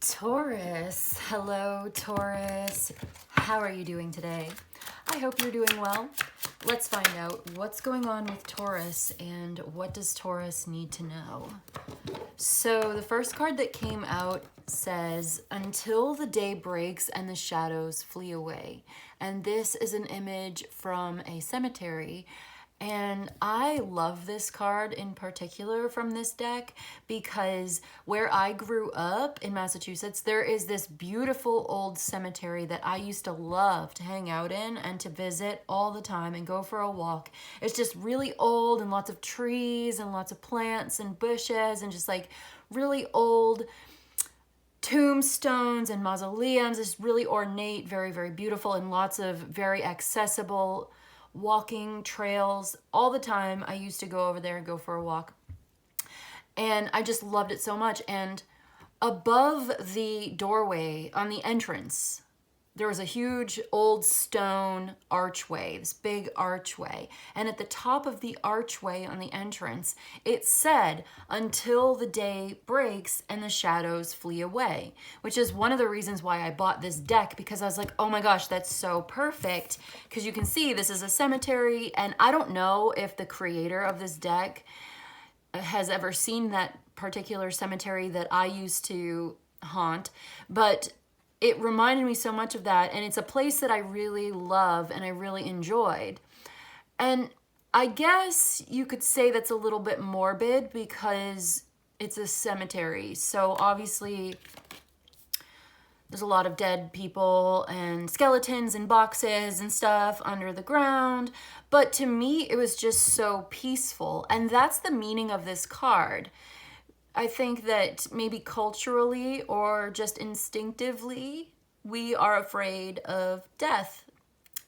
Taurus. Hello, Taurus. How are you doing today? I hope you're doing well. Let's find out what's going on with Taurus and what does Taurus need to know. So the first card that came out says, until the day breaks and the shadows flee away. And this is an image from a cemetery. And I love this card in particular from this deck because where I grew up in Massachusetts, there is this beautiful old cemetery that I used to love to hang out in and to visit all the time and go for a walk. It's just really old and lots of trees and lots of plants and bushes and just like really old tombstones and mausoleums. It's really ornate, very, very beautiful, and lots of very accessible walking trails all the time. I used to go over there and go for a walk, and I just loved it so much. And above the doorway on the entrance, there was a huge old stone archway, this big archway. And at the top of the archway on the entrance, it said, until the day breaks and the shadows flee away, which is one of the reasons why I bought this deck, because I was like, oh my gosh, that's so perfect. Because you can see this is a cemetery, and I don't know if the creator of this deck has ever seen that particular cemetery that I used to haunt, but it reminded me so much of that, and it's a place that I really love and I really enjoyed. And I guess you could say that's a little bit morbid because it's a cemetery. So obviously there's a lot of dead people and skeletons and boxes and stuff under the ground. But to me, it was just so peaceful. And that's the meaning of this card. I think that maybe culturally or just instinctively, we are afraid of death.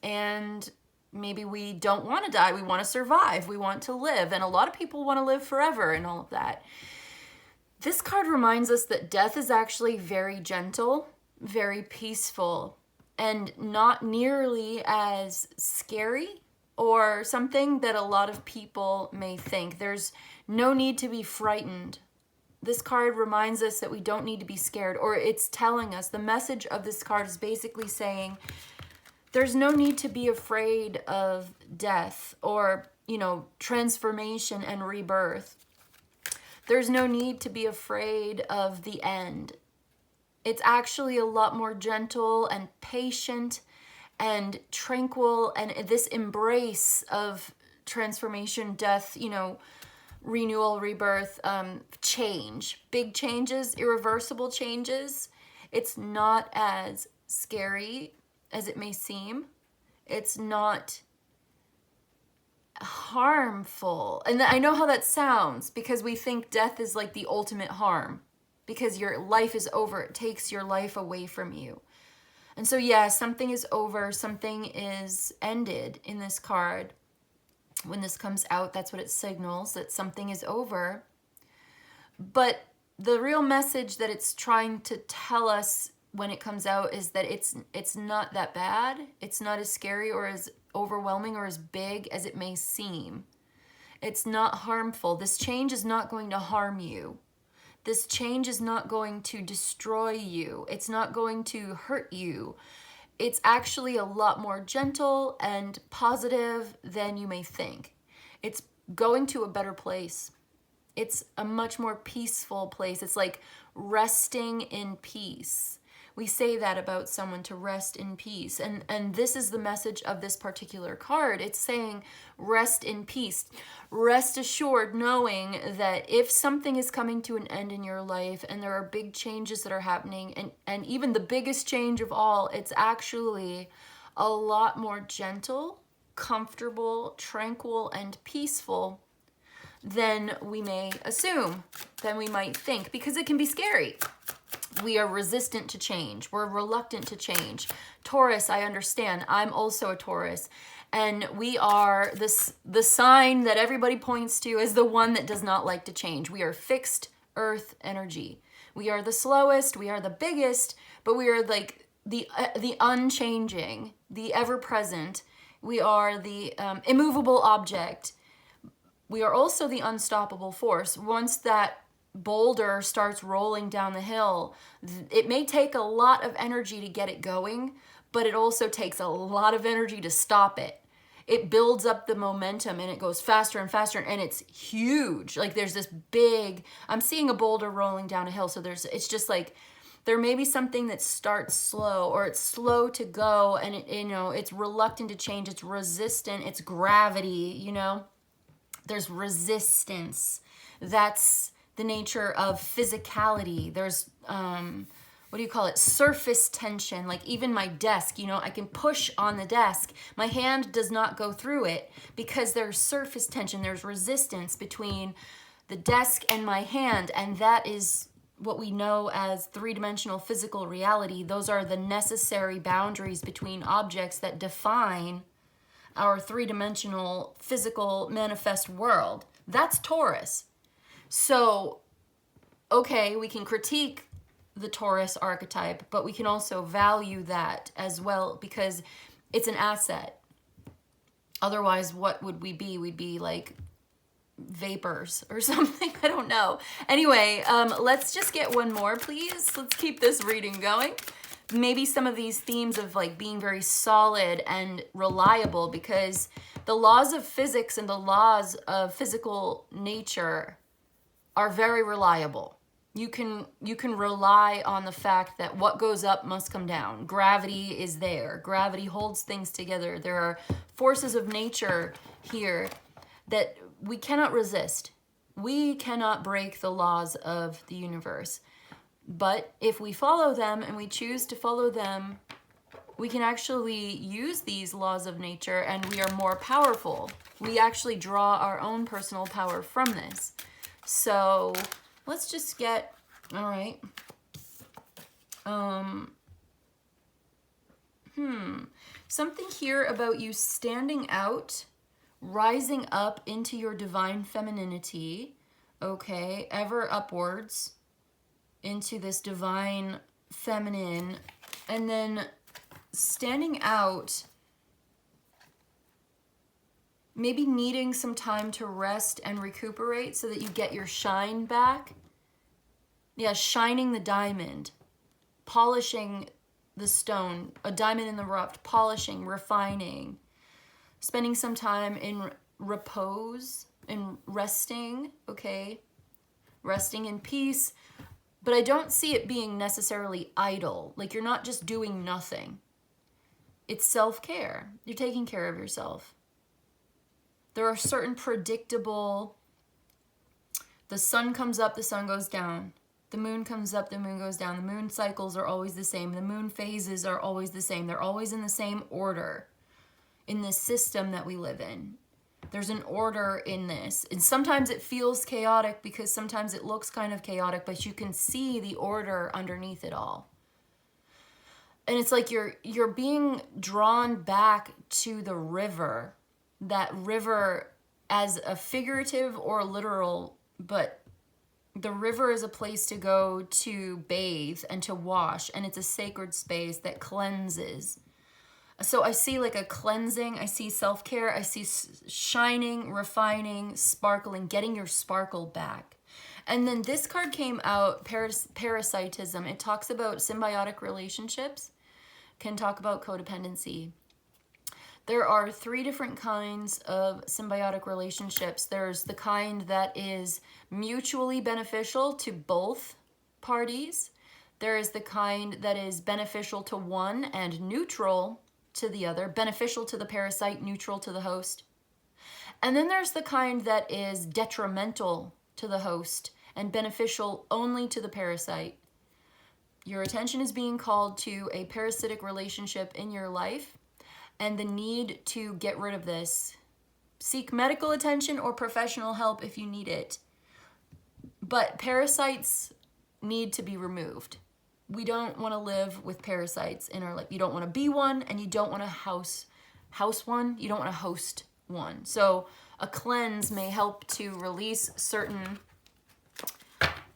And maybe we don't want to die. We want to survive. We want to live. And a lot of people want to live forever and all of that. This card reminds us that death is actually very gentle, very peaceful, and not nearly as scary or something that a lot of people may think. There's no need to be frightened. This card reminds us that we don't need to be scared, or it's telling us, the message of this card is basically saying there's no need to be afraid of death or, transformation and rebirth. There's no need to be afraid of the end. It's actually a lot more gentle and patient and tranquil, and this embrace of transformation, death, renewal, rebirth, change, big changes, irreversible changes. It's not as scary as it may seem. It's not harmful. And I know how that sounds because we think death is like the ultimate harm because your life is over. It takes your life away from you. And so, yeah, something is over, something is ended in this card. When this comes out, that's what it signals, that something is over. But the real message that it's trying to tell us when it comes out is that it's not that bad. It's not as scary or as overwhelming or as big as it may seem. It's not harmful. This change is not going to harm you. This change is not going to destroy you. It's not going to hurt you. It's actually a lot more gentle and positive than you may think. It's going to a better place. It's a much more peaceful place. It's like resting in peace. We say that about someone, to rest in peace. And this is the message of this particular card. It's saying rest in peace. Rest assured knowing that if something is coming to an end in your life and there are big changes that are happening, and even the biggest change of all, it's actually a lot more gentle, comfortable, tranquil, and peaceful than we may assume, than we might think, because it can be scary. We are resistant to change. We're reluctant to change. Taurus, I understand. I'm also a Taurus. And we are the sign that everybody points to as the one that does not like to change. We are fixed earth energy. We are the slowest, we are the biggest, but we are like the unchanging, the ever-present. We are the immovable object. We are also the unstoppable force. Once that boulder starts rolling down the hill, it may take a lot of energy to get it going, but it also takes a lot of energy to stop it. It builds up the momentum and it goes faster and faster, and it's huge. Like there's this big, I'm seeing a boulder rolling down a hill. So it's just like, there may be something that starts slow, or it's slow to go, and it's reluctant to change. It's resistant. It's gravity, there's resistance. That's the nature of physicality. There's, what do you call it? Surface tension. Like even my desk, I can push on the desk. My hand does not go through it because there's surface tension. There's resistance between the desk and my hand. And that is what we know as three-dimensional physical reality. Those are the necessary boundaries between objects that define our three-dimensional physical manifest world. That's Taurus. So, okay, we can critique the Taurus archetype, but we can also value that as well because it's an asset. Otherwise, what would we be? We'd be like vapors or something. I don't know. Anyway, let's just get one more, please. Let's keep this reading going. Maybe some of these themes of like being very solid and reliable, because the laws of physics and the laws of physical nature are very reliable. You can rely on the fact that what goes up must come down. Gravity is there. Gravity holds things together. There are forces of nature here that we cannot resist. We cannot break the laws of the universe. But if we follow them and we choose to follow them, we can actually use these laws of nature and we are more powerful. We actually draw our own personal power from this. So let's just get, all right. Something here about you standing out, rising up into your divine femininity, okay, ever upwards into this divine feminine, and then standing out, maybe needing some time to rest and recuperate so that you get your shine back. Yeah, shining the diamond, polishing the stone, a diamond in the rough, polishing, refining, spending some time in repose and resting, okay? Resting in peace. But I don't see it being necessarily idle. Like you're not just doing nothing. It's self-care. You're taking care of yourself. There are certain predictable, the sun comes up, the sun goes down. The moon comes up, the moon goes down. The moon cycles are always the same. The moon phases are always the same. They're always in the same order in this system that we live in. There's an order in this. And sometimes it feels chaotic because sometimes it looks kind of chaotic, but you can see the order underneath it all. And it's like you're being drawn back to the river. That river as a figurative or literal, but the river is a place to go to bathe and to wash, and it's a sacred space that cleanses. So I see like a cleansing, I see self-care, I see shining, refining, sparkling, getting your sparkle back. And then this card came out, parasitism. It talks about symbiotic relationships, can talk about codependency. There are 3 different kinds of symbiotic relationships. There's the kind that is mutually beneficial to both parties. There is the kind that is beneficial to one and neutral to the other, beneficial to the parasite, neutral to the host. And then there's the kind that is detrimental to the host and beneficial only to the parasite. Your attention is being called to a parasitic relationship in your life and the need to get rid of this. Seek medical attention or professional help if you need it. But parasites need to be removed. We don't want to live with parasites in our life. You don't want to be one, and you don't want to house one. You don't want to host one. So a cleanse may help to release certain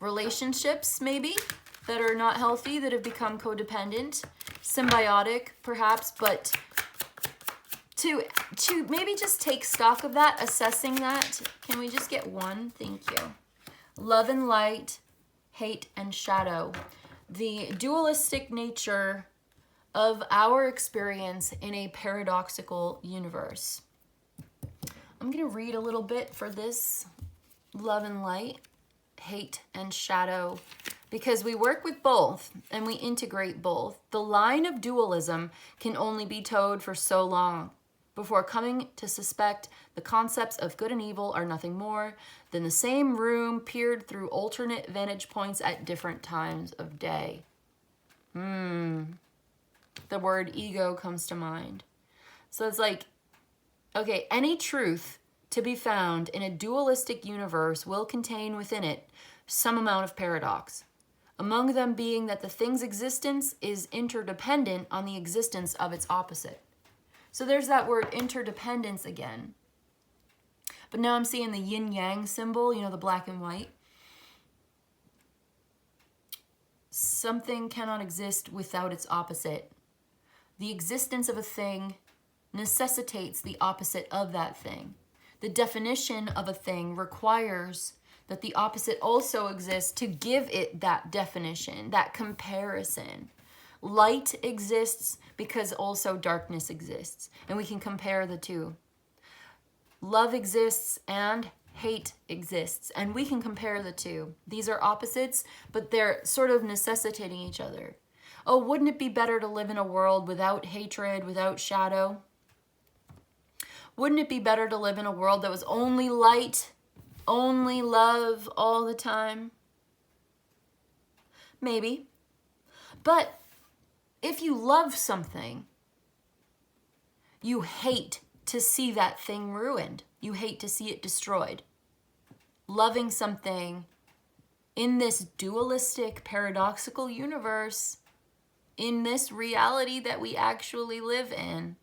relationships, maybe, that are not healthy, that have become codependent, symbiotic, perhaps, but to maybe just take stock of that, assessing that. Can we just get one? Thank you. Love and light, hate and shadow. The dualistic nature of our experience in a paradoxical universe. I'm going to read a little bit for this love and light, hate and shadow, because we work with both and we integrate both. The line of dualism can only be towed for so long before coming to suspect the concepts of good and evil are nothing more than the same room peered through alternate vantage points at different times of day. The word ego comes to mind. So it's like, okay, any truth to be found in a dualistic universe will contain within it some amount of paradox, among them being that the thing's existence is interdependent on the existence of its opposite. So there's that word interdependence again. But now I'm seeing the yin-yang symbol, you know, the black and white. Something cannot exist without its opposite. The existence of a thing necessitates the opposite of that thing. The definition of a thing requires that the opposite also exists to give it that definition, that comparison. Light exists because also darkness exists, and we can compare the two. Love exists and hate exists, and we can compare the two. These are opposites, but they're sort of necessitating each other. Oh, wouldn't it be better to live in a world without hatred, without shadow? Wouldn't it be better to live in a world that was only light, only love all the time? Maybe. But if you love something, you hate to see that thing ruined. You hate to see it destroyed. Loving something in this dualistic, paradoxical universe, in this reality that we actually live in,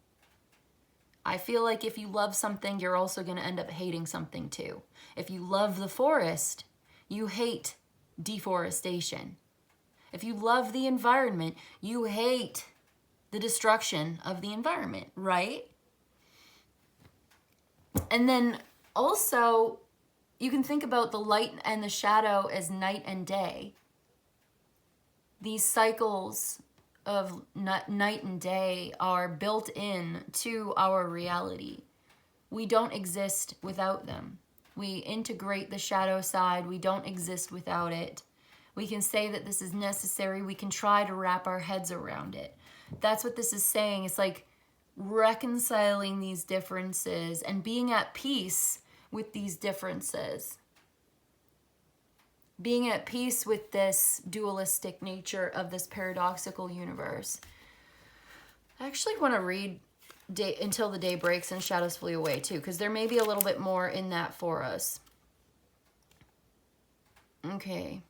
I feel like if you love something, you're also going to end up hating something too. If you love the forest, you hate deforestation. If you love the environment, you hate the destruction of the environment, right? And then also, you can think about the light and the shadow as night and day. These cycles of night and day are built in to our reality. We don't exist without them. We integrate the shadow side. We don't exist without it. We can say that this is necessary. We can try to wrap our heads around it. That's what this is saying. It's like reconciling these differences and being at peace with these differences. Being at peace with this dualistic nature of this paradoxical universe. I actually want to read Until the Day Breaks and Shadows Flee Away too, because there may be a little bit more in that for us. Okay.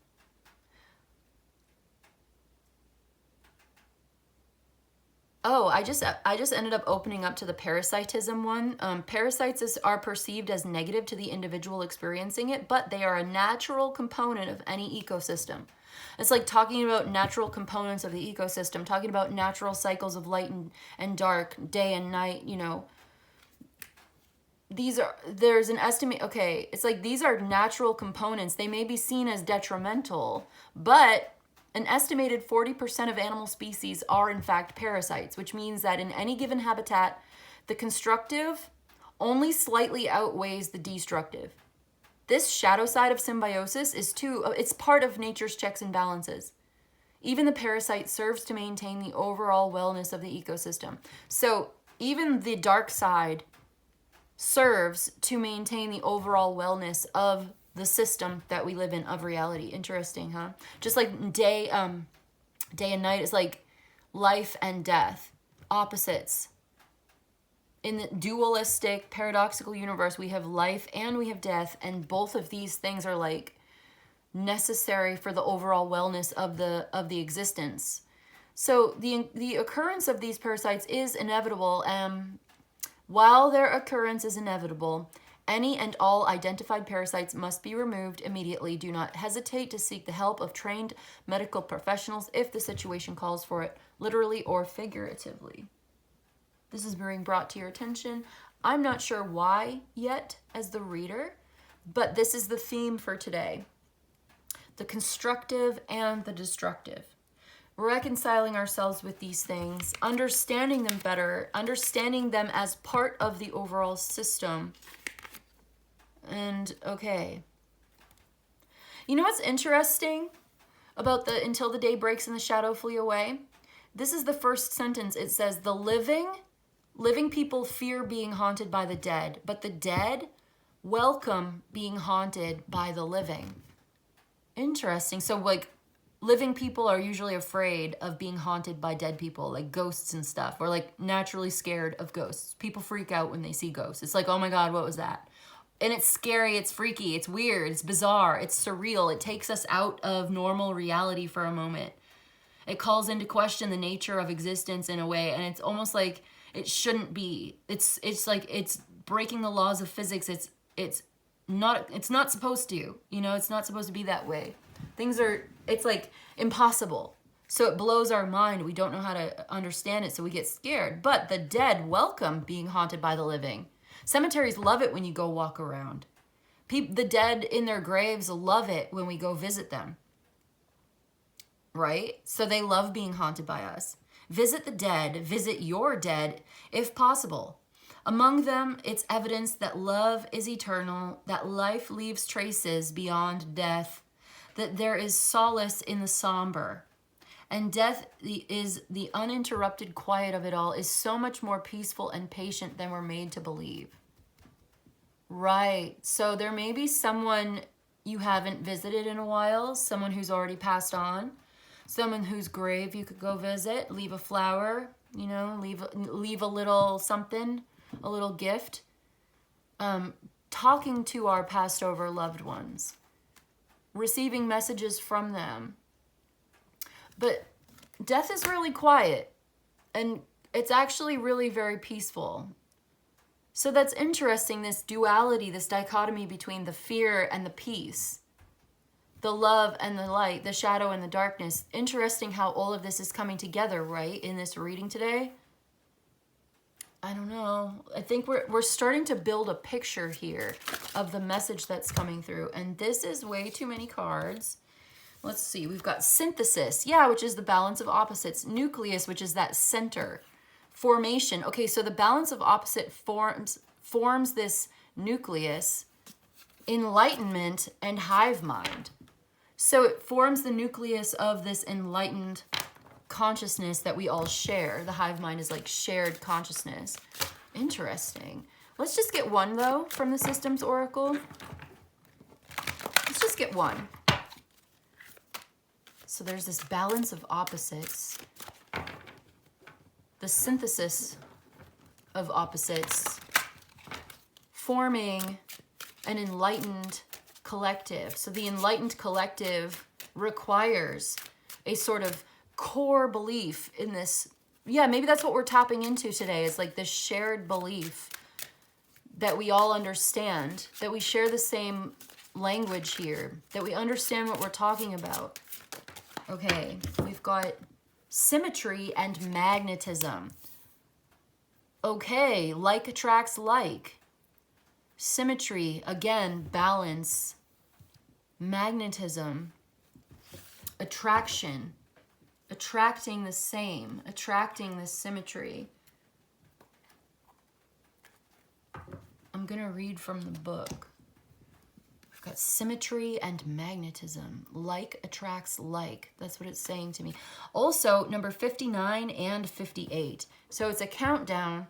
Oh, I just ended up opening up to the parasitism one. Parasites are perceived as negative to the individual experiencing it, but they are a natural component of any ecosystem. It's like talking about natural components of the ecosystem, talking about natural cycles of light and dark, day and night, you know. There's an estimate, okay, it's like these are natural components. They may be seen as detrimental, but an estimated 40% of animal species are in fact parasites, which means that in any given habitat, the constructive only slightly outweighs the destructive. This shadow side of symbiosis it's part of nature's checks and balances. Even the parasite serves to maintain the overall wellness of the ecosystem. So even the dark side serves to maintain the overall wellness of the system that we live in, of reality. Interesting, huh? Just like day and night is like life and death, opposites. In the dualistic, paradoxical universe, we have life and we have death, and both of these things are like necessary for the overall wellness of the existence. So the occurrence of these parasites is inevitable. While their occurrence is inevitable, any and all identified parasites must be removed immediately. Do not hesitate to seek the help of trained medical professionals if the situation calls for it, literally or figuratively. This is being brought to your attention. I'm not sure why yet as the reader, but this is the theme for today. the constructive and the destructive. Reconciling ourselves with these things, understanding them better, understanding them as part of the overall system. And okay. You know what's interesting about the until the day breaks and the shadow flee away? This is the first sentence. It says, the living people fear being haunted by the dead, but the dead welcome being haunted by the living. Interesting. So like living people are usually afraid of being haunted by dead people, like ghosts and stuff, or like naturally scared of ghosts. People freak out when they see ghosts. It's like, oh my God, what was that? And it's scary, it's freaky, it's weird, it's bizarre, it's surreal. It takes us out of normal reality for a moment. It calls into question the nature of existence in a way, and it's almost like it shouldn't be. It's like it's breaking the laws of physics. It's not supposed to. You know, it's not supposed to be that way. It's like impossible. So it blows our mind. We don't know how to understand it, so we get scared. But the dead welcome being haunted by the living. Cemeteries love it when you go walk around. The dead in their graves love it when we go visit them. Right? So they love being haunted by us. Visit the dead, visit your dead, if possible. Among them, it's evidence that love is eternal, that life leaves traces beyond death, that there is solace in the somber. And death is the uninterrupted quiet of it all, is so much more peaceful and patient than we're made to believe. Right. So there may be someone you haven't visited in a while, someone who's already passed on, someone whose grave you could go visit, leave a flower, you know, leave a little something, a little gift. Talking to our passed over loved ones, receiving messages from them. But death is really quiet, and it's actually really very peaceful. So that's interesting, this duality, this dichotomy between the fear and the peace, the love and the light, the shadow and the darkness. Interesting how all of this is coming together, right, in this reading today. I don't know. I think we're starting to build a picture here of the message that's coming through. And this is way too many cards. Let's see, we've got synthesis, yeah, which is the balance of opposites. Nucleus, which is that center. Formation, okay, so the balance of opposite forms this nucleus. Enlightenment and hive mind. So it forms the nucleus of this enlightened consciousness that we all share. The hive mind is like shared consciousness. Interesting. Let's just get one, though, from the Systems Oracle. Let's just get one. So there's this balance of opposites, the synthesis of opposites, forming an enlightened collective. So the enlightened collective requires a sort of core belief in this. Yeah, maybe that's what we're tapping into today, is like this shared belief that we all understand, that we share the same language here, that we understand what we're talking about. Okay, we've got symmetry and magnetism. Okay, like attracts like. Symmetry, again, balance. Magnetism, attraction, attracting the same, attracting the symmetry. I'm going to read from the book. We've got symmetry and magnetism. Like attracts like. That's what it's saying to me. Also, number 59 and 58. So it's a countdown,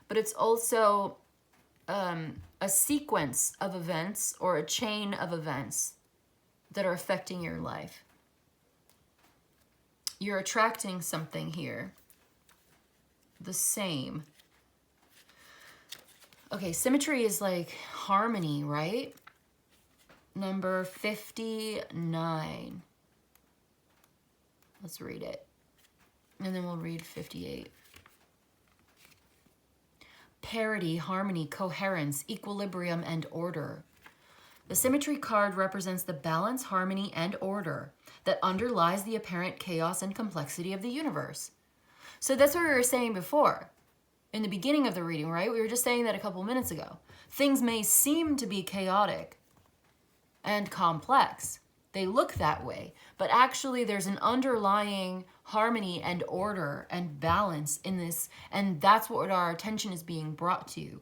but it's also a sequence of events or a chain of events that are affecting your life. You're attracting something here. The same. Okay, symmetry is like harmony, right? Number 59. Let's read it. And then we'll read 58. Parity, harmony, coherence, equilibrium, and order. The symmetry card represents the balance, harmony, and order that underlies the apparent chaos and complexity of the universe. So that's what we were saying before, in the beginning of the reading, right? We were just saying that a couple minutes ago. Things may seem to be chaotic and complex. they look that way. But actually there's an underlying harmony and order and balance in this, and that's what our attention is being brought to.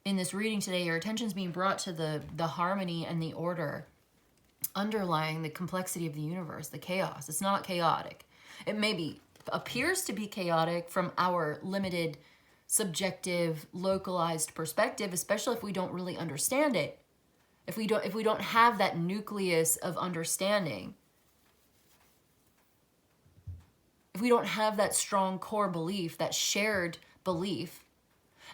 In this reading today, your attention is being brought to the harmony and the order underlying the complexity of the universe, the chaos. It's not chaotic. It maybe appears to be chaotic from our limited, subjective, localized perspective, especially if we don't really understand it. If we don't have that nucleus of understanding. If we don't have that strong core belief, that shared belief.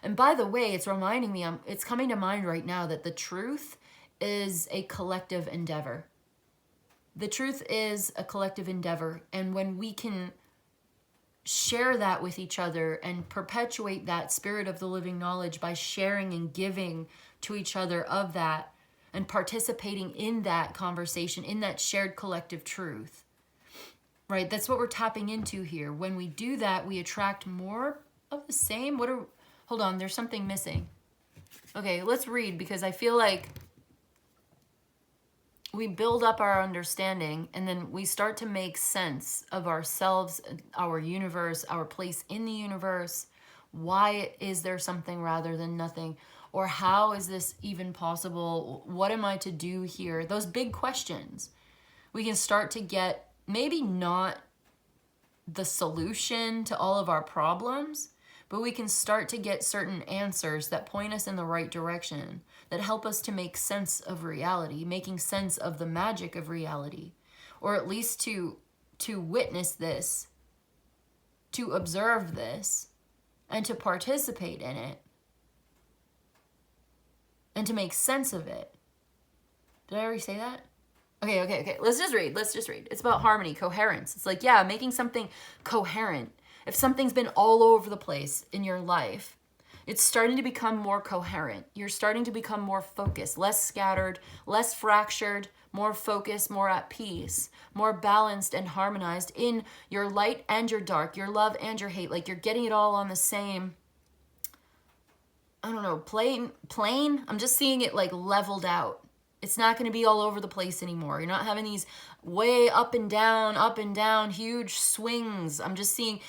And by the way, it's reminding me, it's coming to mind right now that the truth is a collective endeavor. The truth is a collective endeavor. And when we can share that with each other and perpetuate that spirit of the living knowledge by sharing and giving to each other of that and participating in that conversation, in that shared collective truth, right? That's what we're tapping into here. When we do that, we attract more of the same. Hold on, there's something missing. Okay, let's read, because I feel like we build up our understanding and then we start to make sense of ourselves, our universe, our place in the universe. Why is there something rather than nothing? Or how is this even possible? What am I to do here? Those big questions. We can start to get maybe not the solution to all of our problems, but we can start to get certain answers that point us in the right direction, that help us to make sense of reality, making sense of the magic of reality, or at least to witness this, to observe this, and to participate in it, and to make sense of it. Did I already say that? Okay. Let's just read. It's about harmony, coherence. It's like, yeah, making something coherent. If something's been all over the place in your life, it's starting to become more coherent. You're starting to become more focused, less scattered, less fractured, more focused, more at peace, more balanced and harmonized in your light and your dark, your love and your hate. Like you're getting it all on the same, I don't know, plane. I'm just seeing it like leveled out. It's not going to be all over the place anymore. You're not having these way up and down, huge swings. I'm seeing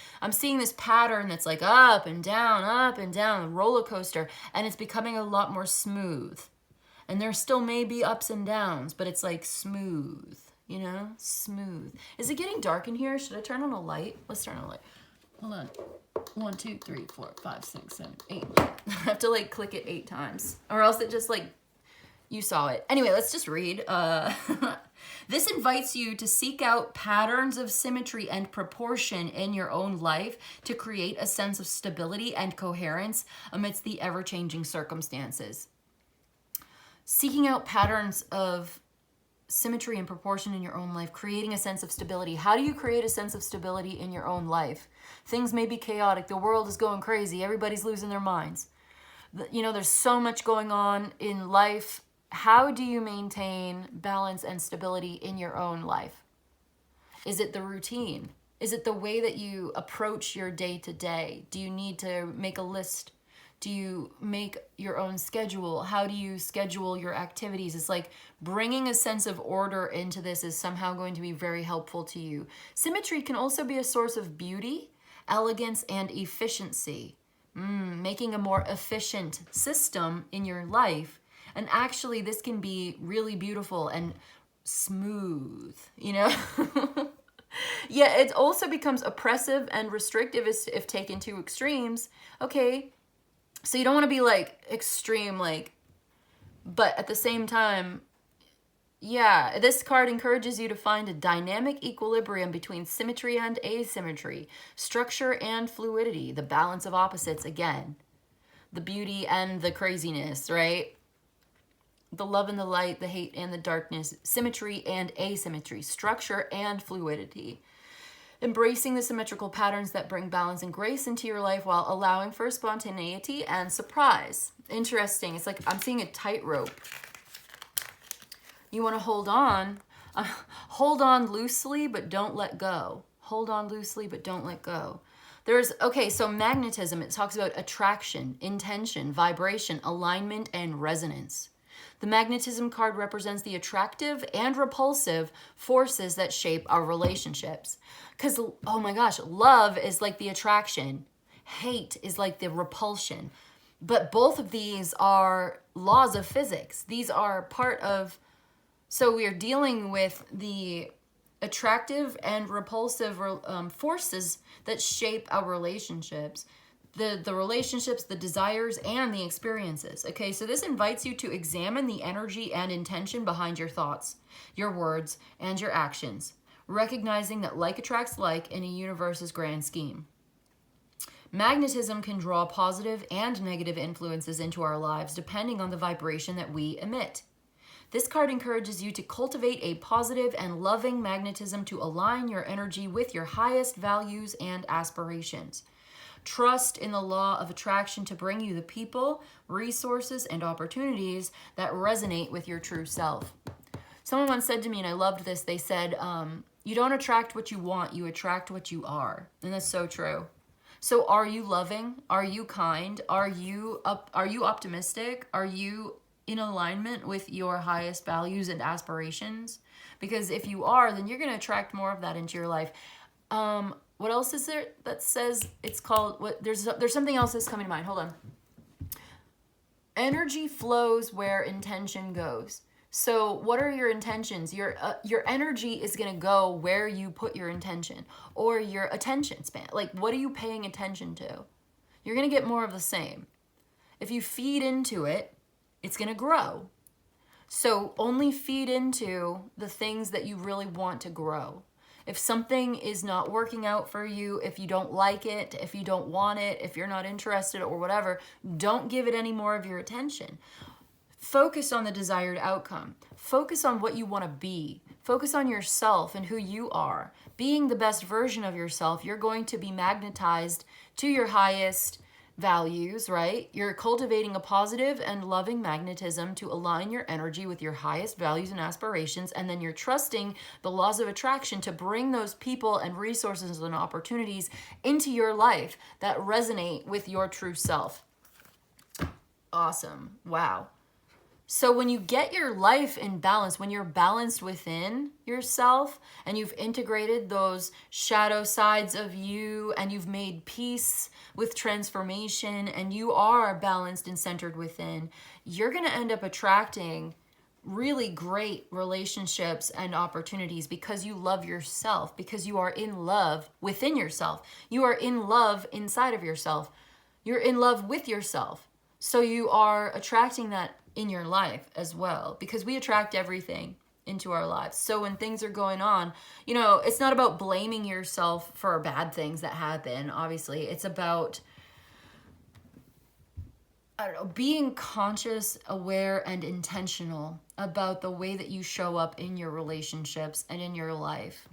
this pattern that's like up and down, a roller coaster, and it's becoming a lot more smooth. And there still may be ups and downs, but it's like smooth, smooth. Is it getting dark in here? Should I turn on a light? Let's turn on a light. Hold on. 1, 2, 3, 4, 5, 6, 7, 8. I have to like click it 8 times, or else it just like, you saw it. Anyway, let's just read. This invites you to seek out patterns of symmetry and proportion in your own life to create a sense of stability and coherence amidst the ever-changing circumstances. Seeking out patterns of symmetry and proportion in your own life, creating a sense of stability. How do you create a sense of stability in your own life? Things may be chaotic. The world is going crazy. Everybody's losing their minds. There's so much going on in life. How do you maintain balance and stability in your own life? Is it the routine? Is it the way that you approach your day to day? Do you need to make a list? Do you make your own schedule? How do you schedule your activities? It's like bringing a sense of order into this is somehow going to be very helpful to you. Symmetry can also be a source of beauty, elegance, and efficiency. Making a more efficient system in your life. And actually, this can be really beautiful and smooth, Yeah, it also becomes oppressive and restrictive if taken to extremes. Okay, so you don't want to be like extreme, but at the same time, yeah, this card encourages you to find a dynamic equilibrium between symmetry and asymmetry, structure and fluidity, the balance of opposites again, the beauty and the craziness, right? The love and the light, the hate and the darkness, symmetry and asymmetry, structure and fluidity. Embracing the symmetrical patterns that bring balance and grace into your life while allowing for spontaneity and surprise. Interesting. It's like I'm seeing a tightrope. You want to hold on loosely, but don't let go. Hold on loosely, but don't let go. So magnetism, it talks about attraction, intention, vibration, alignment, and resonance. The magnetism card represents the attractive and repulsive forces that shape our relationships. Because, oh my gosh, love is like the attraction. Hate is like the repulsion. But both of these are laws of physics. These are part of, so we are dealing with the attractive and repulsive forces that shape our relationships. The relationships, the desires, and the experiences. Okay, so this invites you to examine the energy and intention behind your thoughts, your words, and your actions, recognizing that like attracts like in a universe's grand scheme. Magnetism can draw positive and negative influences into our lives depending on the vibration that we emit. This card encourages you to cultivate a positive and loving magnetism to align your energy with your highest values and aspirations. Trust in the law of attraction to bring you the people, resources, and opportunities that resonate with your true self. Someone once said to me, and I loved this, they said, you don't attract what you want, you attract what you are. And that's so true. So are you loving? Are you kind? Are you optimistic? Are you in alignment with your highest values and aspirations? Because if you are, then you're going to attract more of that into your life. What else is there that says it's called, what? There's something else that's coming to mind. Hold on. Energy flows where intention goes. So what are your intentions? Your energy is going to go where you put your intention or your attention span. Like, what are you paying attention to? You're going to get more of the same. If you feed into it, it's going to grow. So only feed into the things that you really want to grow. If something is not working out for you, if you don't like it, if you don't want it, if you're not interested or whatever, don't give it any more of your attention. Focus on the desired outcome. Focus on what you want to be. Focus on yourself and who you are. Being the best version of yourself, you're going to be magnetized to your highest values, right? You're cultivating a positive and loving magnetism to align your energy with your highest values and aspirations, and then you're trusting the laws of attraction to bring those people and resources and opportunities into your life that resonate with your true self. Awesome. Wow. So when you get your life in balance, when you're balanced within yourself and you've integrated those shadow sides of you and you've made peace with transformation and you are balanced and centered within, you're going to end up attracting really great relationships and opportunities because you love yourself, because you are in love within yourself. You are in love inside of yourself. You're in love with yourself. So you are attracting that in your life as well, because we attract everything into our lives. So when things are going on, you know, it's not about blaming yourself for bad things that happen, obviously. It's about, I don't know, being conscious, aware, and intentional about the way that you show up in your relationships and in your life.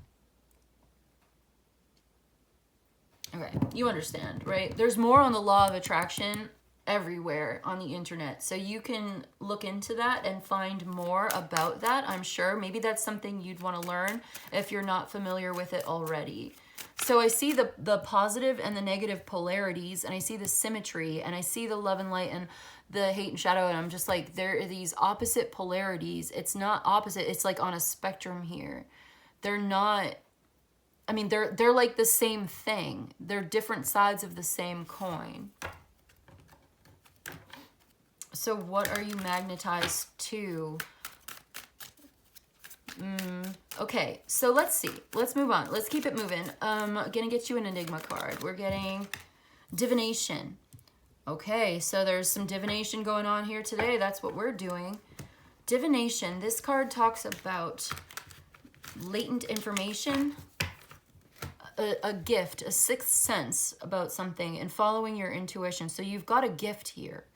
Okay, you understand, right? There's more on the law of attraction everywhere on the internet, so you can look into that and find more about that. I'm sure maybe that's something you'd want to learn if you're not familiar with it already. So I see the positive and the negative polarities, and I see the symmetry, and I see the love and light and the hate and shadow, and I'm just like, there are these opposite polarities. It's not opposite, it's like on a spectrum here. They're not, I mean, they're like the same thing. They're different sides of the same coin. So what are you magnetized to? Okay, so let's see. Let's move on. Let's keep it moving. I'm gonna get you an Enigma card. We're getting divination. Okay, so there's some divination going on here today. That's what we're doing. Divination. This card talks about latent information, a gift, a sixth sense about something, and following your intuition. So you've got a gift here.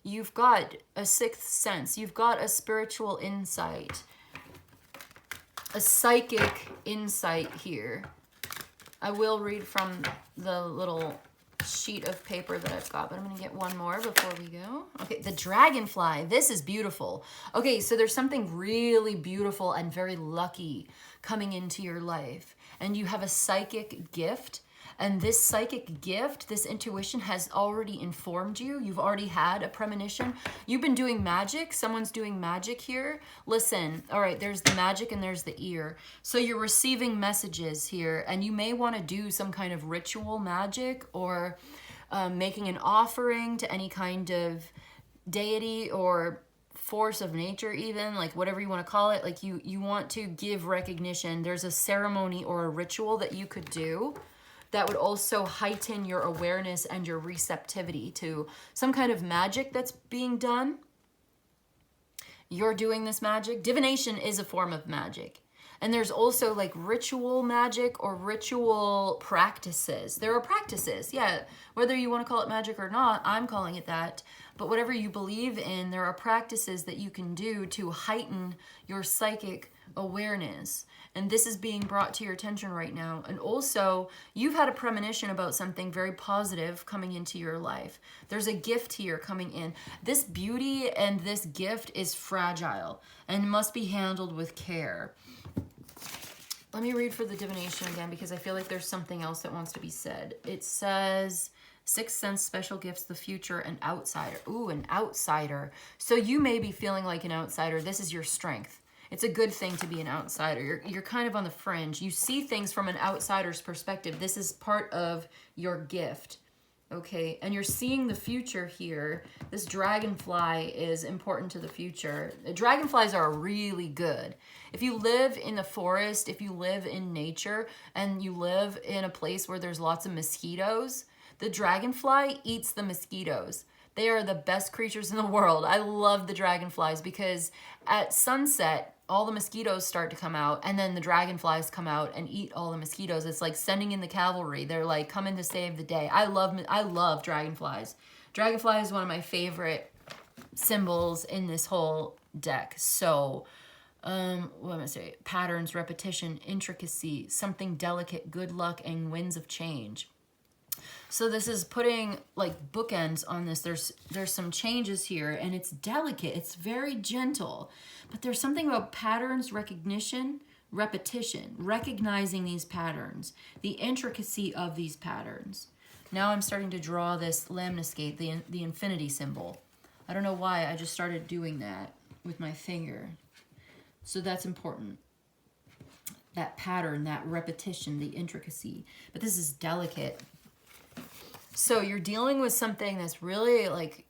You've got a sixth sense. You've got a spiritual insight, a psychic insight here. I will read from the little sheet of paper that I've got, but I'm going to get one more before we go. Okay, the dragonfly. This is beautiful. Okay, so there's something really beautiful and very lucky coming into your life, and you have a psychic gift. And this psychic gift, this intuition has already informed you. You've already had a premonition. You've been doing magic. Someone's doing magic here. Listen, all right, there's the magic and there's the ear. So you're receiving messages here, and you may want to do some kind of ritual magic, or making an offering to any kind of deity or force of nature, even, like whatever you want to call it. Like you want to give recognition. There's a ceremony or a ritual that you could do that would also heighten your awareness and your receptivity to some kind of magic that's being done. You're doing this magic. Divination is a form of magic. And there's also like ritual magic or ritual practices. There are practices, yeah. Whether you want to call it magic or not, I'm calling it that. But whatever you believe in, there are practices that you can do to heighten your psychic awareness. And this is being brought to your attention right now. And also, you've had a premonition about something very positive coming into your life. There's a gift here coming in. This beauty and this gift is fragile and must be handled with care. Let me read for the divination again, because I feel like there's something else that wants to be said. It says, sixth sense, special gifts, the future, an outsider. Ooh, an outsider. So you may be feeling like an outsider. This is your strength. It's a good thing to be an outsider. You're kind of on the fringe. You see things from an outsider's perspective. This is part of your gift. Okay, and you're seeing the future here. This dragonfly is important to the future. Dragonflies are really good. If you live in the forest, if you live in nature, and you live in a place where there's lots of mosquitoes, the dragonfly eats the mosquitoes. They are the best creatures in the world. I love the dragonflies because at sunset, all the mosquitoes start to come out, and then the dragonflies come out and eat all the mosquitoes. It's like sending in the cavalry. They're like coming to save the day. I love dragonflies. Dragonfly is one of my favorite symbols in this whole deck. So, what am I gonna say? Patterns, repetition, intricacy, something delicate, good luck, and winds of change. So this is putting like bookends on this. There's some changes here, and it's delicate. It's very gentle, but there's something about patterns, recognition, repetition, recognizing these patterns, the intricacy of these patterns. Now I'm starting to draw this lemniscate, the infinity symbol. I don't know why, I just started doing that with my finger. So that's important. That pattern, that repetition, the intricacy. But this is delicate. So you're dealing with something that's really like,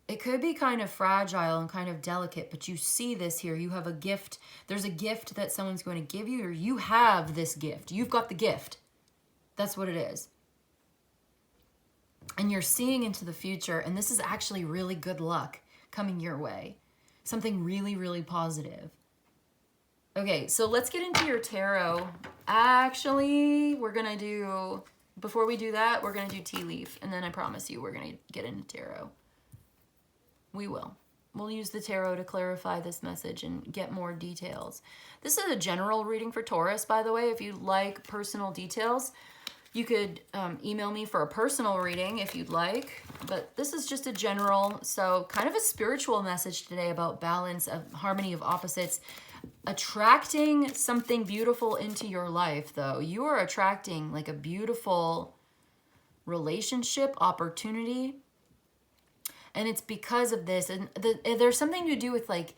it could be kind of fragile and kind of delicate, but you see this here. You have a gift. There's a gift that someone's going to give you, or you have this gift. You've got the gift. That's what it is. And you're seeing into the future, and this is actually really good luck coming your way. Something really, really positive. Okay, so let's get into your tarot. Actually, we're going to do... Before we do that, we're going to do tea leaf, and then I promise you we're going to get into tarot. We will. We'll use the tarot to clarify this message and get more details. This is a general reading for Taurus, by the way. If you'd like personal details, you could email me for a personal reading if you'd like. But this is just a general, so kind of a spiritual message today about balance, of harmony of opposites. Attracting something beautiful into your life, though. You are attracting like a beautiful relationship, opportunity. And it's because of this. And there's something to do with like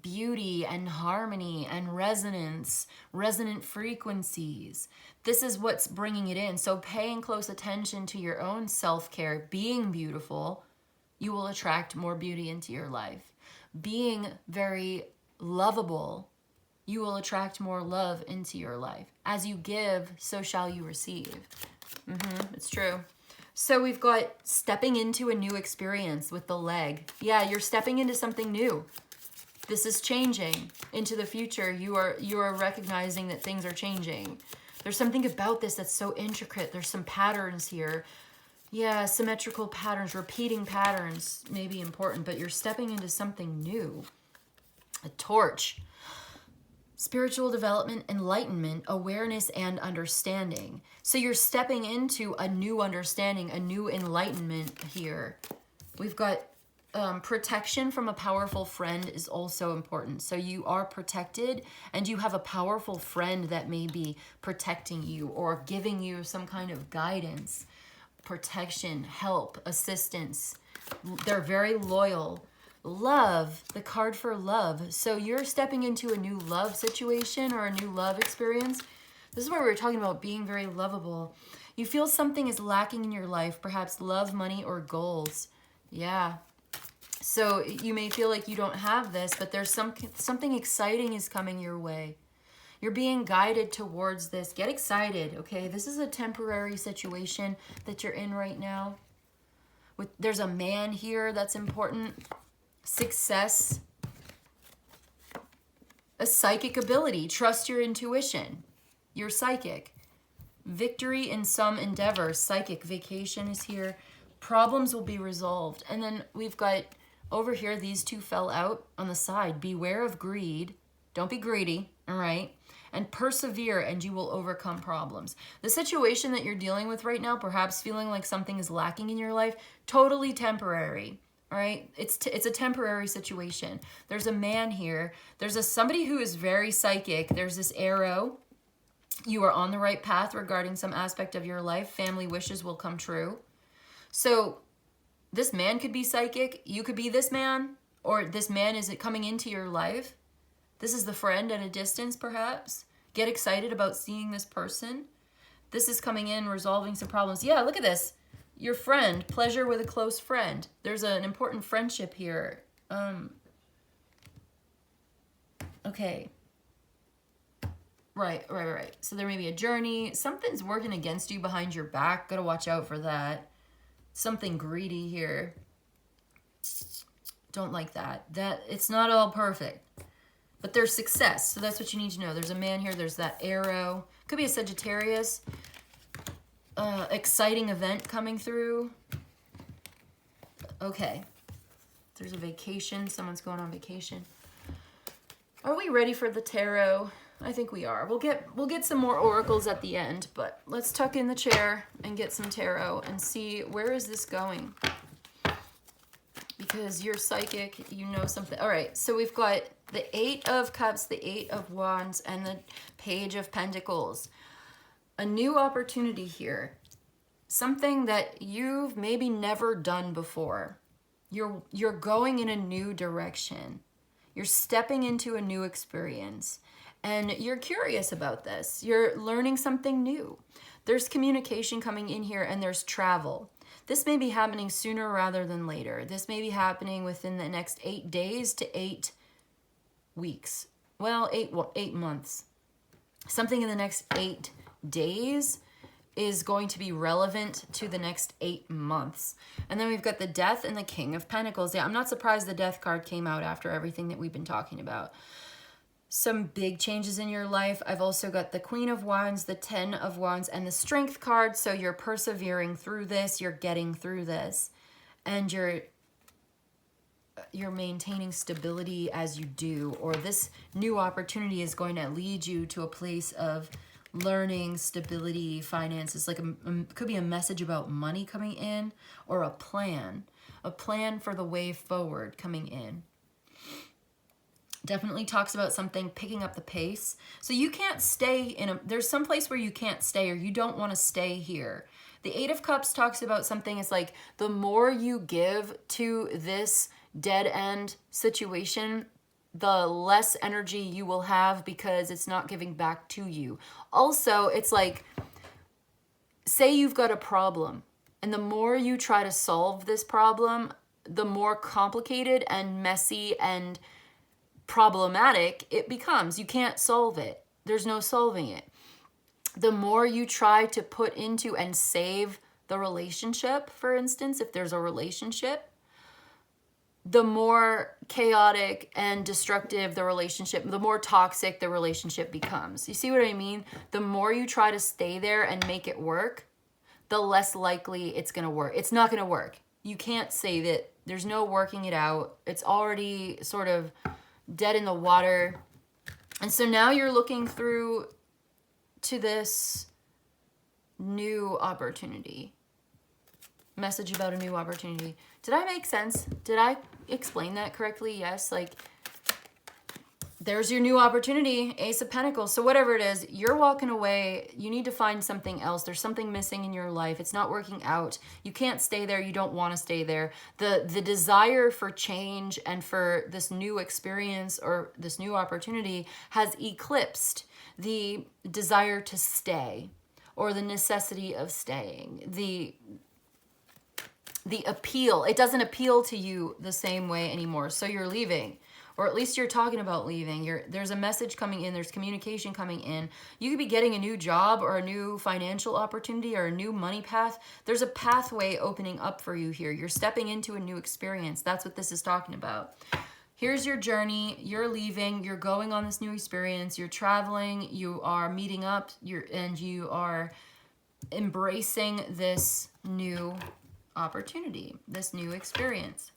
beauty and harmony and resonance, resonant frequencies. This is what's bringing it in. So paying close attention to your own self-care, being beautiful, you will attract more beauty into your life. Being very lovable, you will attract more love into your life. As you give, so shall you receive. It's true. So we've got stepping into a new experience with the leg. Yeah, you're stepping into something new. This is changing into the future. You are recognizing that things are changing. There's something about this that's so intricate. There's some patterns here. Yeah, symmetrical patterns, repeating patterns may be important, but you're stepping into something new. A torch. Spiritual development, enlightenment, awareness, and understanding. So you're stepping into a new understanding, a new enlightenment here. We've got protection from a powerful friend is also important. So you are protected and you have a powerful friend that may be protecting you or giving you some kind of guidance, protection, help, assistance. They're very loyal. Love, the card for love. So you're stepping into a new love situation or a new love experience. This is where we were talking about being very lovable. You feel something is lacking in your life, perhaps love, money, or goals. Yeah. So you may feel like you don't have this, but there's something exciting is coming your way. You're being guided towards this. Get excited, okay? This is a temporary situation that you're in right now. There's a man here that's important. Success. A psychic ability. Trust your intuition. You're psychic. Victory in some endeavor. Psychic vacation is here. Problems will be resolved. And then we've got over here, these two fell out on the side. Beware of greed. Don't be greedy, all right? And persevere, and you will overcome problems. The situation that you're dealing with right now, perhaps feeling like something is lacking in your life, totally temporary, all right? It's a temporary situation. There's a man here. There's somebody who is very psychic. There's this arrow. You are on the right path regarding some aspect of your life. Family wishes will come true. So this man could be psychic. You could be this man, or this man is coming into your life. This is the friend at a distance, perhaps. Get excited about seeing this person. This is coming in, resolving some problems. Yeah, look at this. Your friend, pleasure with a close friend. There's an important friendship here. Okay. Right. So there may be a journey. Something's working against you behind your back. Gotta watch out for that. Something greedy here. Don't like that. It's not all perfect. But there's success. So that's what you need to know. There's a man here. There's that arrow. Could be a Sagittarius. Exciting event coming through. Okay. There's a vacation. Someone's going on vacation. Are we ready for the tarot? I think we are. We'll get some more oracles at the end, but let's tuck in the chair and get some tarot and see where is this going. Because you're psychic, you know something. All right, so we've got the 8 of Cups, the 8 of Wands, and the Page of Pentacles. A new opportunity here. Something that you've maybe never done before. You're going in a new direction. You're stepping into a new experience. And you're curious about this. You're learning something new. There's communication coming in here, and there's travel. This may be happening sooner rather than later. This may be happening within the next 8 days to 8 weeks. Well, 8 months. Something in the next 8 days is going to be relevant to the next 8 months. And then we've got the Death and the King of Pentacles. Yeah, I'm not surprised the Death card came out after everything that we've been talking about. Some big changes in your life. I've also got the Queen of Wands, the 10 of Wands, and the Strength card. So you're persevering through this. You're getting through this. And you're maintaining stability as you do. Or this new opportunity is going to lead you to a place of learning, stability, finances. Like could be a message about money coming in, or a plan for the way forward coming in. Definitely talks about something picking up the pace. So you can't stay there's some place where you can't stay, or you don't want to stay here. The 8 of Cups talks about something, it's like the more you give to this dead end situation, the less energy you will have because it's not giving back to you. Also, it's like, say you've got a problem, and the more you try to solve this problem, the more complicated and messy and problematic it becomes. You can't solve it. There's no solving it. The more you try to put into and save the relationship, for instance, if there's a relationship, the more chaotic and destructive the relationship, the more toxic the relationship becomes. You see what I mean? The more you try to stay there and make it work, the less likely it's going to work. It's not going to work. You can't save it. There's no working it out. It's already sort of dead in the water. And so now you're looking through to this new opportunity. message about a new opportunity. Did I make sense? Did I explain that correctly? Yes. Like, there's your new opportunity, Ace of Pentacles. So whatever it is, you're walking away. You need to find something else. There's something missing in your life. It's not working out. You can't stay there. You don't want to stay there. The desire for change and for this new experience or this new opportunity has eclipsed the desire to stay or the necessity of staying. The appeal. It doesn't appeal to you the same way anymore. So you're leaving. Or at least you're talking about leaving. There's a message coming in. There's communication coming in. You could be getting a new job or a new financial opportunity or a new money path. There's a pathway opening up for you here. You're stepping into a new experience. That's what this is talking about. Here's your journey. You're leaving. You're going on this new experience. You're traveling. You are meeting up. And you are embracing this new opportunity, this new experience.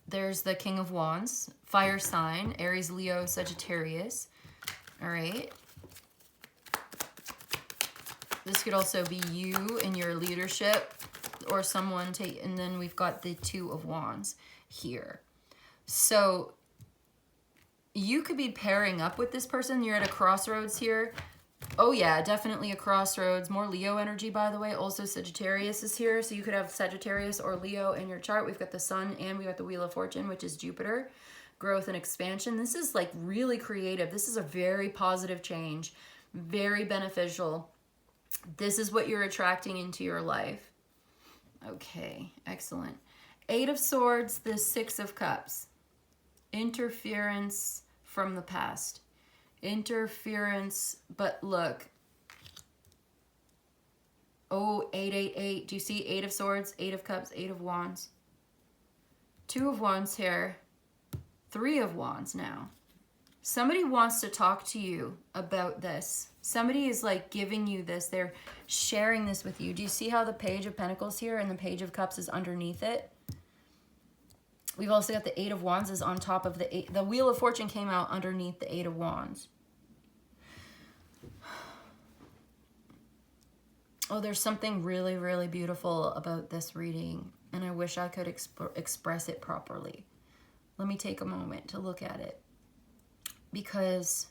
There's the King of Wands, fire sign, Aries, Leo, Sagittarius. All right. This could also be you in your leadership or someone and then we've got the Two of Wands here. So you could be pairing up with this person. You're at a crossroads here. Oh yeah, definitely a crossroads. More Leo energy, by the way. Also Sagittarius is here. So you could have Sagittarius or Leo in your chart. We've got the Sun and we've got the Wheel of Fortune, which is Jupiter. Growth and expansion. This is like really creative. This is a very positive change. Very beneficial. This is what you're attracting into your life. Okay, excellent. Eight of Swords, the Six of Cups. Interference from the past. Interference, but look. Oh, 888. Do you see 8 of Swords, 8 of Cups, 8 of Wands? 2 of Wands here. 3 of Wands now. Somebody wants to talk to you about this. Somebody is like giving you this. They're sharing this with you. Do you see how the Page of Pentacles here and the Page of Cups is underneath it? We've also got the 8 of Wands is on top of the 8. The Wheel of Fortune came out underneath the 8 of Wands. Oh, there's something really, really beautiful about this reading, and I wish I could express it properly. Let me take a moment to look at it, because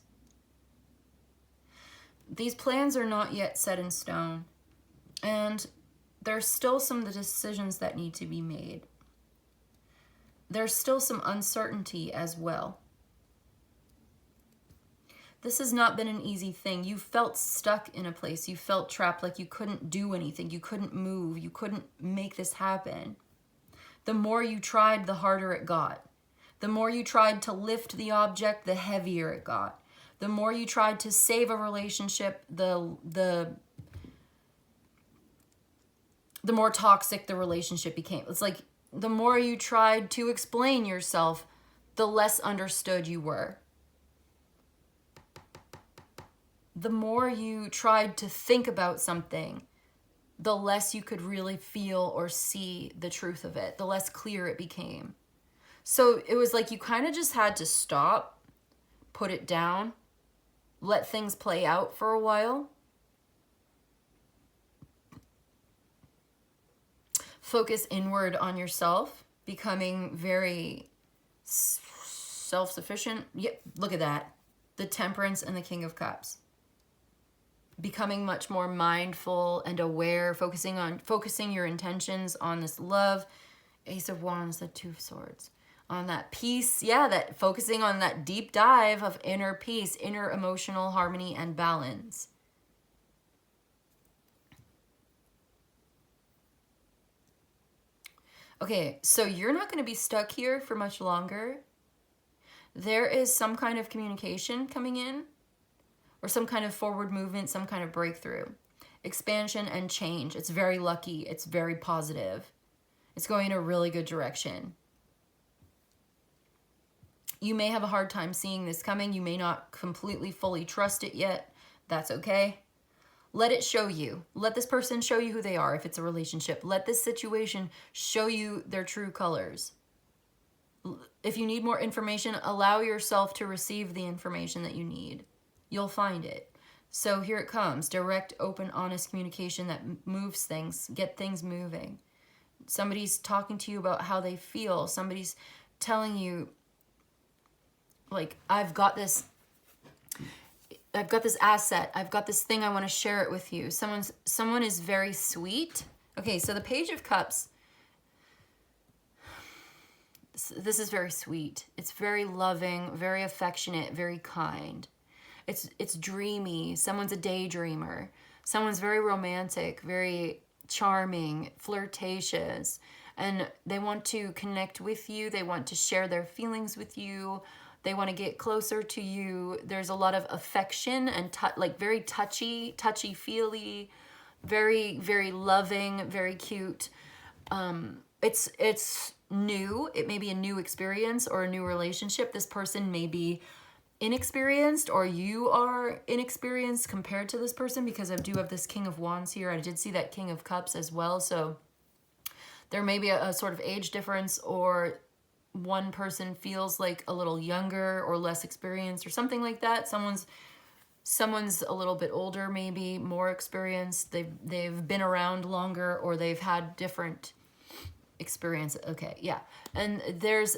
these plans are not yet set in stone, and there's still some of the decisions that need to be made. There's still some uncertainty as well. This has not been an easy thing. You felt stuck in a place. You felt trapped, like you couldn't do anything. You couldn't move. You couldn't make this happen. The more you tried, the harder it got. The more you tried to lift the object, the heavier it got. The more you tried to save a relationship, the more toxic the relationship became. It's like the more you tried to explain yourself, the less understood you were. The more you tried to think about something, the less you could really feel or see the truth of it, the less clear it became. So it was like you kind of just had to stop, put it down, let things play out for a while. Focus inward on yourself, becoming very self-sufficient. Yep, look at that. The Temperance and the King of Cups. Becoming much more mindful and aware, focusing your intentions on this love. Ace of Wands, the Two of Swords. On that peace, yeah, that focusing on that deep dive of inner peace, inner emotional harmony and balance. Okay, so you're not going to be stuck here for much longer. There is some kind of communication coming in, or some kind of forward movement, some kind of breakthrough. Expansion and change. It's very lucky. It's very positive. It's going in a really good direction. You may have a hard time seeing this coming. You may not completely, fully trust it yet. That's okay. Let it show you. Let this person show you who they are if it's a relationship. Let this situation show you their true colors. If you need more information, allow yourself to receive the information that you need. you'll find it. So here it comes. Direct, open, honest communication that moves things, get things moving. Somebody's talking to you about how they feel. Somebody's telling you, like, I've got this asset. I've got this thing. I want to share it with you. Someone is very sweet. Okay, so the Page of Cups, this is very sweet. It's very loving, very affectionate, very kind. It's dreamy. Someone's a daydreamer. Someone's very romantic, very charming, flirtatious, and they want to connect with you. They want to share their feelings with you. They want to get closer to you. There's a lot of affection and like very touchy-feely, very, very loving, very cute. It's new. It may be a new experience or a new relationship. This person may be inexperienced, or you are inexperienced compared to this person, because I do have this King of Wands here. I did see that King of Cups as well. So there may be a sort of age difference, or one person feels like a little younger or less experienced or something like that. Someone's a little bit older, maybe more experienced. They've been around longer, or they've had different experience. Okay, yeah. And there's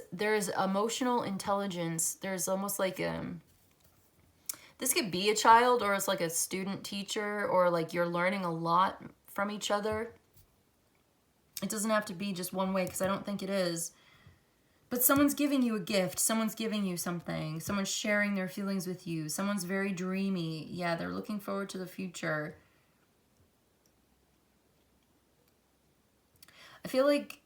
emotional intelligence. There's almost like this could be a child, or it's like a student teacher, or like you're learning a lot from each other. It doesn't have to be just one way, because I don't think it is. But someone's giving you a gift. Someone's giving you something. Someone's sharing their feelings with you. Someone's very dreamy. Yeah, they're looking forward to the future. I feel like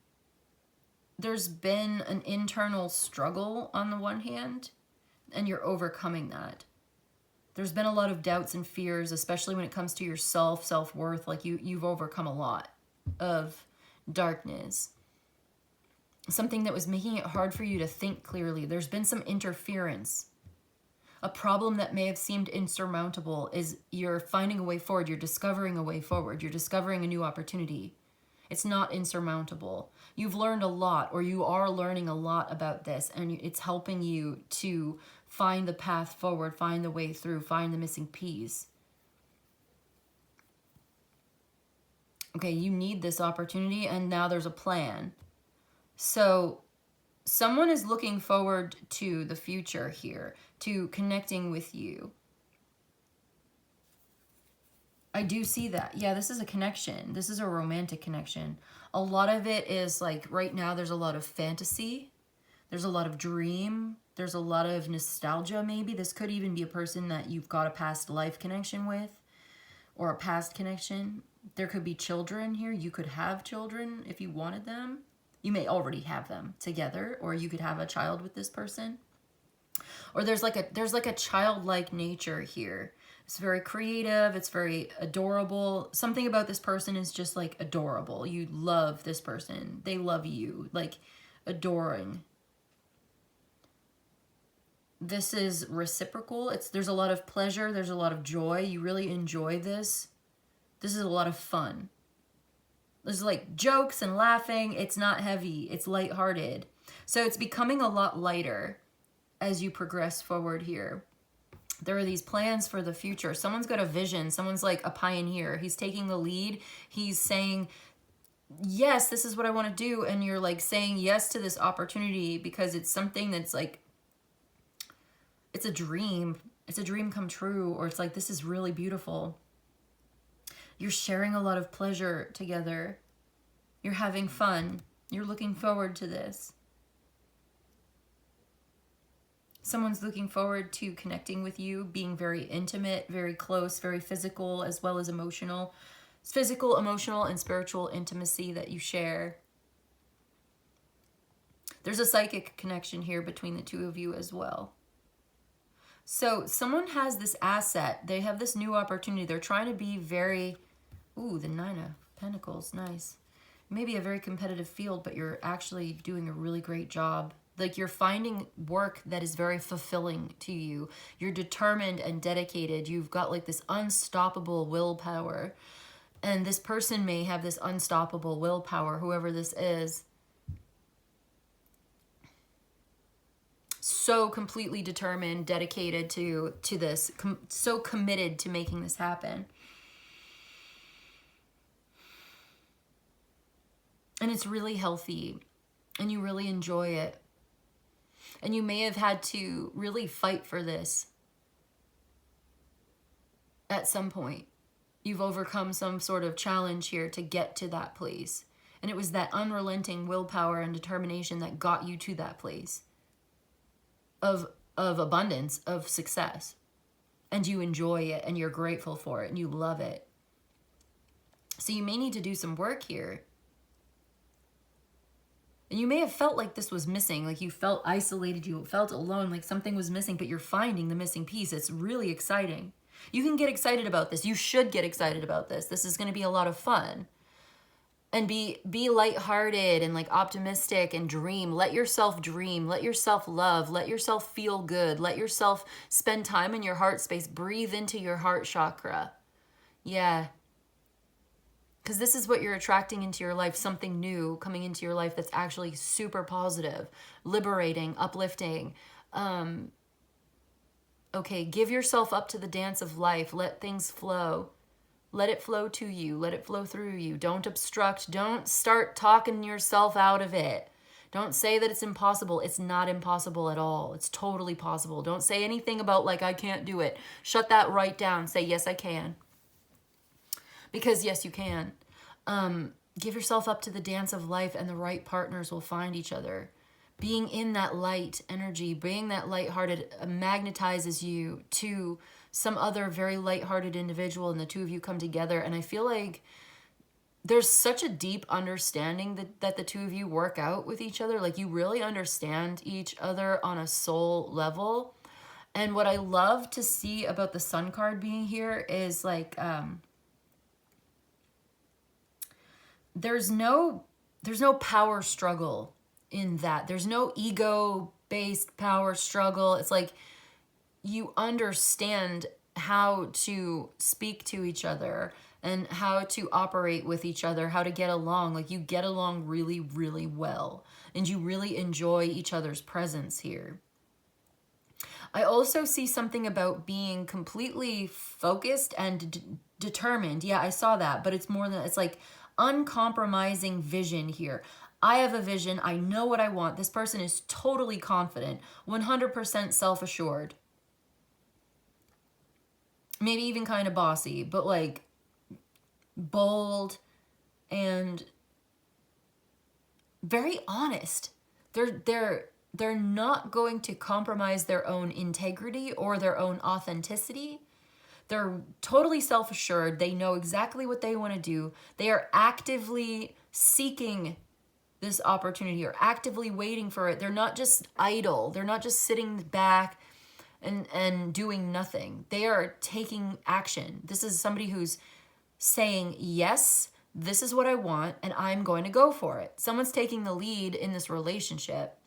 there's been an internal struggle on the one hand, and you're overcoming that. There's been a lot of doubts and fears, especially when it comes to your self-worth. Like you've overcome a lot of darkness. Something that was making it hard for you to think clearly. There's been some interference. A problem that may have seemed insurmountable is you're finding a way forward. You're discovering a way forward. You're discovering a new opportunity. It's not insurmountable. You've learned a lot, or you are learning a lot about this, and it's helping you to find the path forward, find the way through, find the missing piece. Okay, you need this opportunity, and now there's a plan. So someone is looking forward to the future here, to connecting with you. I do see that. Yeah, this is a connection. This is a romantic connection. A lot of it is like right now there's a lot of fantasy. There's a lot of dream. There's a lot of nostalgia maybe. This could even be a person that you've got a past life connection with, or a past connection. There could be children here. You could have children if you wanted them. You may already have them together, or you could have a child with this person. Or there's like a childlike nature here. It's very creative. It's very adorable. Something about this person is just like adorable. You love this person. They love you. Like adoring. This is reciprocal. There's a lot of pleasure. There's a lot of joy. You really enjoy this. This is a lot of fun. There's like jokes and laughing. It's not heavy. It's lighthearted. So it's becoming a lot lighter as you progress forward here. There are these plans for the future. Someone's got a vision. Someone's like a pioneer. He's taking the lead. He's saying, yes, this is what I want to do. And you're like saying yes to this opportunity because it's something that's like, it's a dream. It's a dream come true. Or it's like, this is really beautiful. You're sharing a lot of pleasure together. You're having fun. You're looking forward to this. Someone's looking forward to connecting with you, being very intimate, very close, very physical, as well as emotional. It's physical, emotional, and spiritual intimacy that you share. There's a psychic connection here between the two of you as well. So someone has this asset. They have this new opportunity. They're trying to be very, ooh, the Nine of Pentacles, nice. Maybe a very competitive field, but you're actually doing a really great job. Like you're finding work that is very fulfilling to you. You're determined and dedicated. You've got like this unstoppable willpower. And this person may have this unstoppable willpower, whoever this is. so completely determined, dedicated to this, so committed to making this happen. And it's really healthy, and you really enjoy it. And you may have had to really fight for this at some point. You've overcome some sort of challenge here to get to that place. And it was that unrelenting willpower and determination that got you to that place of abundance, of success. And you enjoy it, and you're grateful for it, and you love it. So you may need to do some work here. And you may have felt like this was missing, like you felt isolated, you felt alone, like something was missing, but you're finding the missing piece. It's really exciting. You can get excited about this. You should get excited about this. This is going to be a lot of fun. And be lighthearted and like optimistic and dream. Let yourself dream. Let yourself love. Let yourself feel good. Let yourself spend time in your heart space. Breathe into your heart chakra. Yeah. Because this is what you're attracting into your life, something new coming into your life that's actually super positive, liberating, uplifting. Okay, give yourself up to the dance of life. Let things flow. Let it flow to you. Let it flow through you. Don't obstruct. Don't start talking yourself out of it. Don't say that it's impossible. It's not impossible at all. It's totally possible. Don't say anything about like, I can't do it. Shut that right down. Say, yes, I can. Because yes, you can. Give yourself up to the dance of life, and the right partners will find each other. Being in that light energy, being that lighthearted magnetizes you to some other very lighthearted individual, and the two of you come together. And I feel like there's such a deep understanding that the two of you work out with each other. Like you really understand each other on a soul level. And what I love to see about the Sun card being here is like, there's no power struggle in that. There's no ego-based power struggle. It's like you understand how to speak to each other and how to operate with each other, how to get along. Like you get along really, really well, and you really enjoy each other's presence here. I also see something about being completely focused and determined. Yeah, I saw that, but it's more than, it's like uncompromising vision here. I have a vision. I know what I want. This person is totally confident, 100% self-assured. Maybe even kind of bossy, but like bold and very honest. They're not going to compromise their own integrity or their own authenticity. They're totally self-assured. They know exactly what they want to do. They are actively seeking this opportunity or actively waiting for it. They're not just idle. They're not just sitting back and doing nothing. They are taking action. This is somebody who's saying, yes, this is what I want, and I'm going to go for it. Someone's taking the lead in this relationship,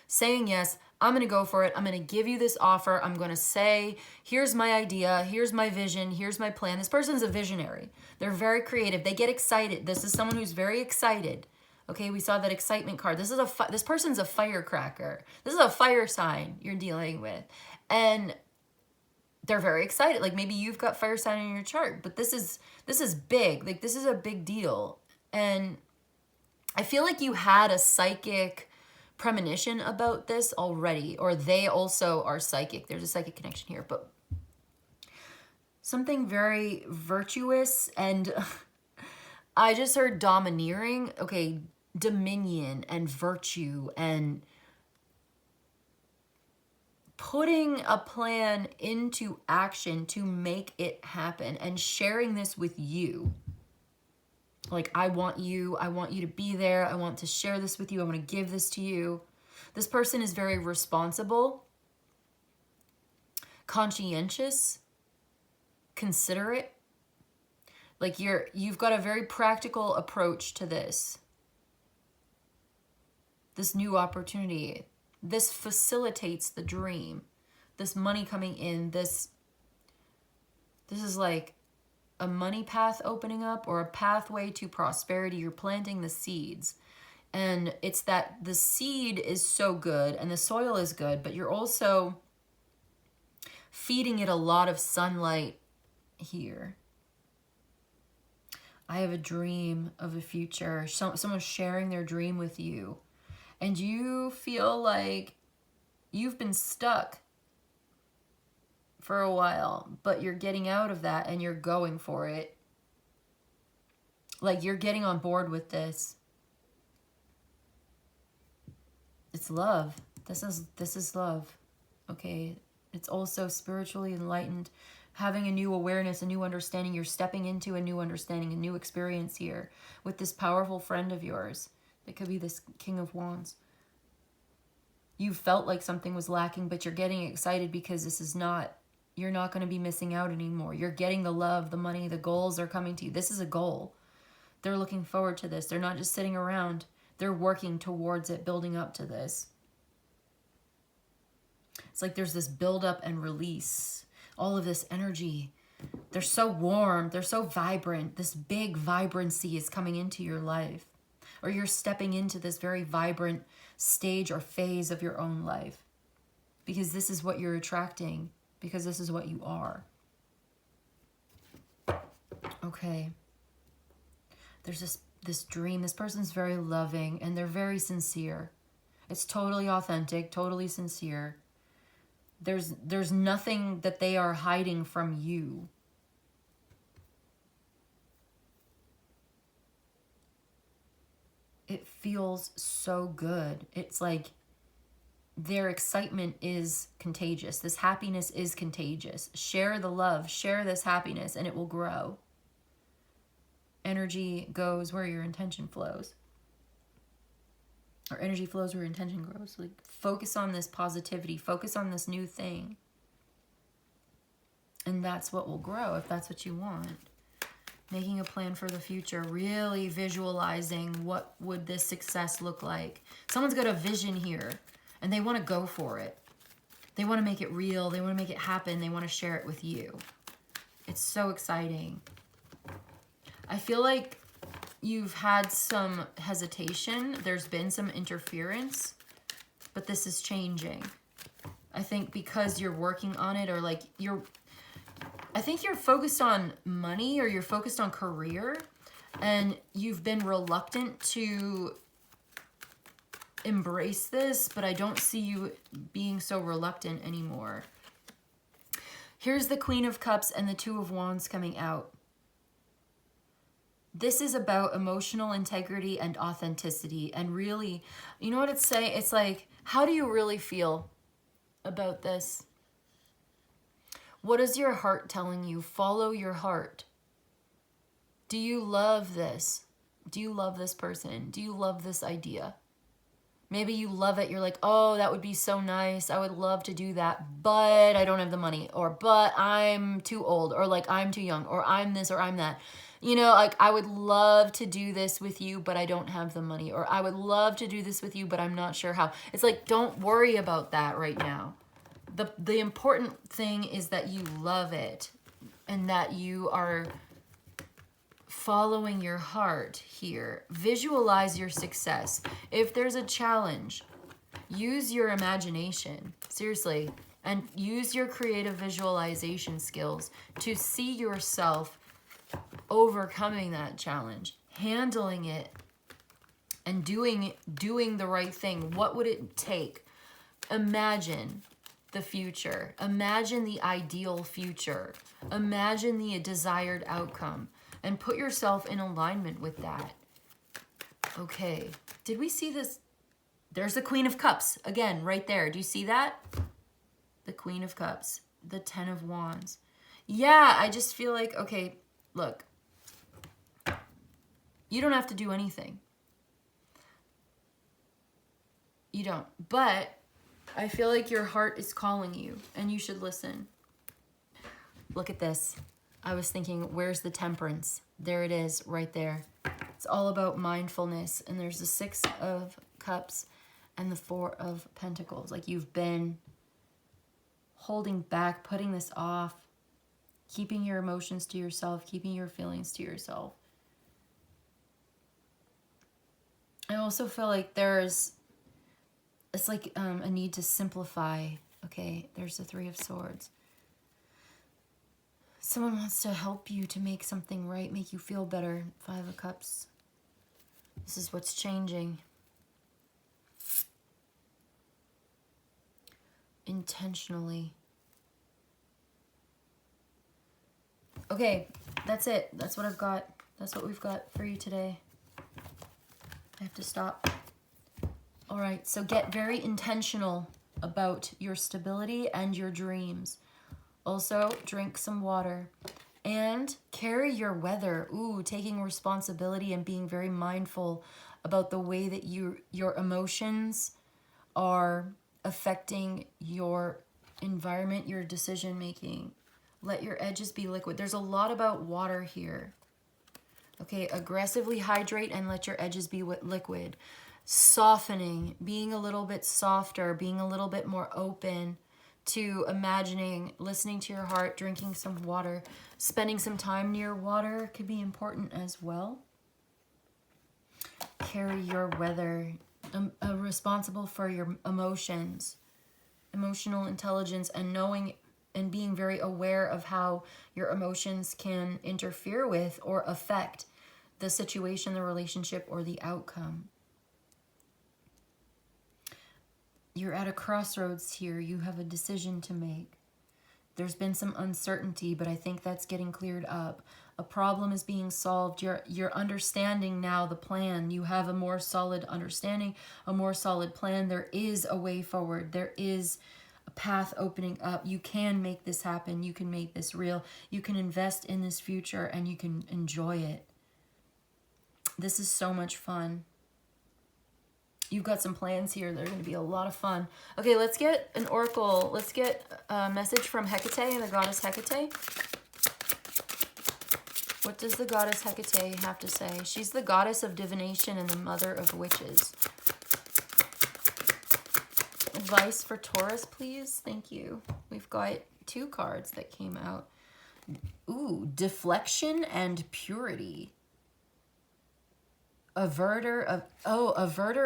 saying, yes, I'm going to go for it. I'm going to give you this offer. I'm going to say, here's my idea. Here's my vision. Here's my plan. This person's a visionary. They're very creative. They get excited. This is someone who's very excited. Okay, we saw that excitement card. This person's a firecracker. This is a fire sign you're dealing with. And they're very excited. Like maybe you've got fire sign in your chart, but this is big. Like this is a big deal. And I feel like you had a psychic premonition about this already, or they also are psychic. There's a psychic connection here, but something very virtuous, and I just heard domineering. Okay, dominion and virtue and putting a plan into action to make it happen and sharing this with you. Like, I want you to be there. I want to share this with you. I want to give this to you. This person is very responsible, conscientious, considerate. Like you've got a very practical approach to this new opportunity. This facilitates the dream. This money coming in, this is like a money path opening up or a pathway to prosperity. You're planting the seeds. And it's that the seed is so good and the soil is good, but you're also feeding it a lot of sunlight here. I have a dream of a future. Someone's sharing their dream with you. And you feel like you've been stuck for a while, but you're getting out of that and you're going for it. Like, you're getting on board with this. It's love. This is love. Okay? It's also spiritually enlightened, having a new awareness, a new understanding. You're stepping into a new understanding, a new experience here with this powerful friend of yours. It could be this King of Wands. You felt like something was lacking, but you're getting excited because this is not, you're not going to be missing out anymore. You're getting the love, the money, the goals are coming to you. This is a goal. They're looking forward to this. They're not just sitting around. They're working towards it, building up to this. It's like there's this build-up and release. All of this energy. They're so warm. They're so vibrant. This big vibrancy is coming into your life. Or you're stepping into this very vibrant stage or phase of your own life. Because this is what you're attracting. Because this is what you are. Okay. There's this dream. This person's very loving and they're very sincere. It's totally authentic, totally sincere. There's nothing that they are hiding from you. It feels so good. It's like their excitement is contagious. This happiness is contagious. Share the love, share this happiness, and it will grow. Energy goes where your intention flows. Or energy flows where your intention grows. Like, focus on this positivity. Focus on this new thing. And that's what will grow if that's what you want. Making a plan for the future. Really visualizing what would this success look like. Someone's got a vision here. And they want to go for it. They want to make it real. They want to make it happen. They want to share it with you. It's so exciting. I feel like you've had some hesitation. There's been some interference, but this is changing. I think because you're working on it, or like I think you're focused on money or you're focused on career, and you've been reluctant to embrace this, but I don't see you being so reluctant anymore. Here's the Queen of Cups and the Two of Wands coming out. This is about emotional integrity and authenticity. And really, you know what it's saying? It's like, how do you really feel about this? What is your heart telling you? Follow your heart. Do you love this? Do you love this person? Do you love this idea? Maybe you love it. You're like, oh, that would be so nice. I would love to do that, but I don't have the money. Or, but I'm too old. Or like, I'm too young. Or I'm this or I'm that. You know, like, I would love to do this with you, but I don't have the money. Or I would love to do this with you, but I'm not sure how. It's like, don't worry about that right now. The important thing is that you love it and that you are following your heart here. Visualize your success. If there's a challenge, use your imagination. Seriously. And use your creative visualization skills to see yourself overcoming that challenge, handling it, and doing the right thing. What would it take? Imagine the future. Imagine the ideal future. Imagine the desired outcome. And put yourself in alignment with that. Okay. Did we see this? There's the Queen of Cups. Again, right there. Do you see that? The Queen of Cups. The Ten of Wands. Yeah, I just feel like, okay, look. You don't have to do anything. You don't. But I feel like your heart is calling you, and you should listen. Look at this. I was thinking, where's the Temperance? There it is, right there. It's all about mindfulness. And there's the Six of Cups and the Four of Pentacles. Like, you've been holding back, putting this off, keeping your emotions to yourself, keeping your feelings to yourself. I also feel like it's like a need to simplify. Okay, there's the Three of Swords. Someone wants to help you to make something right, make you feel better. Five of Cups. This is what's changing. Intentionally. Okay, that's it. That's what I've got. That's what we've got for you today. I have to stop. All right, so get very intentional about your stability and your dreams. Also, drink some water and carry your weather. Ooh, taking responsibility and being very mindful about the way that your emotions are affecting your environment, your decision making. Let your edges be liquid. There's a lot about water here. Okay, aggressively hydrate and let your edges be liquid. Softening, being a little bit softer, being a little bit more open to imagining, listening to your heart, drinking some water, spending some time near water could be important as well. Carry your weather, responsible for your emotions, emotional intelligence, and knowing and being very aware of how your emotions can interfere with or affect the situation, the relationship, or the outcome. You're at a crossroads here. You have a decision to make. There's been some uncertainty, but I think that's getting cleared up. A problem is being solved. You're understanding now the plan. You have a more solid understanding, a more solid plan. There is a way forward. There is a path opening up. You can make this happen. You can make this real. You can invest in this future and you can enjoy it. This is so much fun. You've got some plans here. They're going to be a lot of fun. Okay, let's get an oracle. Let's get a message from Hecate, the goddess Hecate. What does the goddess Hecate have to say? She's the goddess of divination and the mother of witches. Advice for Taurus, please. Thank you. We've got 2 cards that came out. Ooh, deflection and purity. Averter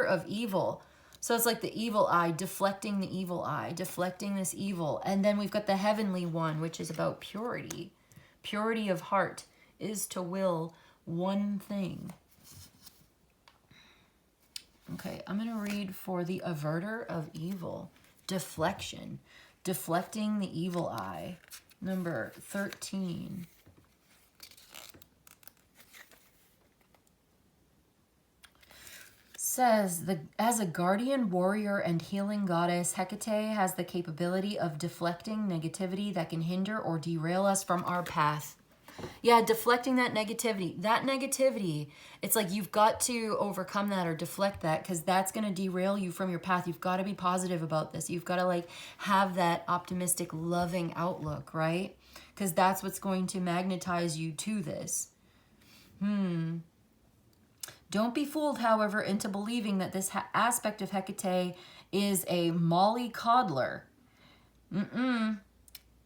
of evil. So it's like the evil eye, deflecting the evil eye, deflecting this evil. And then we've got the heavenly one, which is about purity. Purity of heart is to will one thing. Okay, I'm going to read for the averter of evil. Deflection. Deflecting the evil eye. Number 13. Says, as a guardian, warrior, and healing goddess, Hecate has the capability of deflecting negativity that can hinder or derail us from our path. Yeah, deflecting that negativity. That negativity, it's like you've got to overcome that or deflect that because that's going to derail you from your path. You've got to be positive about this. You've got to like have that optimistic, loving outlook, right? Because that's what's going to magnetize you to this. Don't be fooled, however, into believing that this aspect of Hecate is a mollycoddler.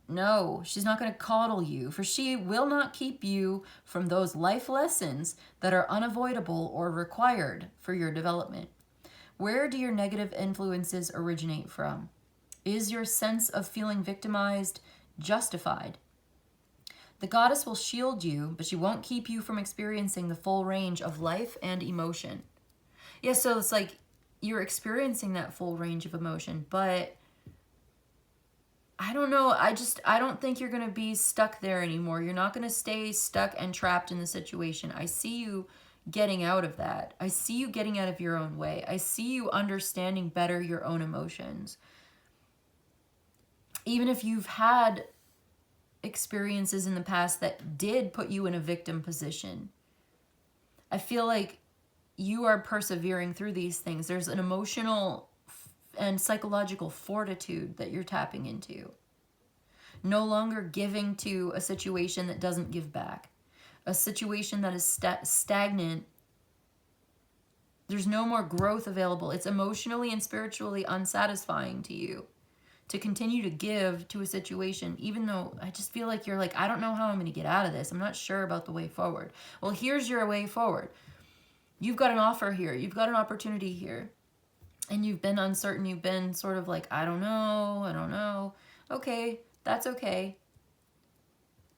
No, she's not going to coddle you, for she will not keep you from those life lessons that are unavoidable or required for your development. Where do your negative influences originate from? Is your sense of feeling victimized justified? The goddess will shield you, but she won't keep you from experiencing the full range of life and emotion. Yeah, so it's like you're experiencing that full range of emotion, but I don't know. I don't think you're going to be stuck there anymore. You're not going to stay stuck and trapped in the situation. I see you getting out of that. I see you getting out of your own way. I see you understanding better your own emotions. Even if you've had experiences in the past that did put you in a victim position, I feel like you are persevering through these things. There's an emotional and psychological fortitude that you're tapping into. No longer giving to a situation that doesn't give back. A situation that is stagnant. There's no more growth available. It's emotionally and spiritually unsatisfying to you to continue to give to a situation, even though I just feel like you're like, I don't know how I'm going to get out of this. I'm not sure about the way forward. Well, here's your way forward. You've got an offer here. You've got an opportunity here. And you've been uncertain. You've been sort of like, I don't know. I don't know. Okay, that's okay.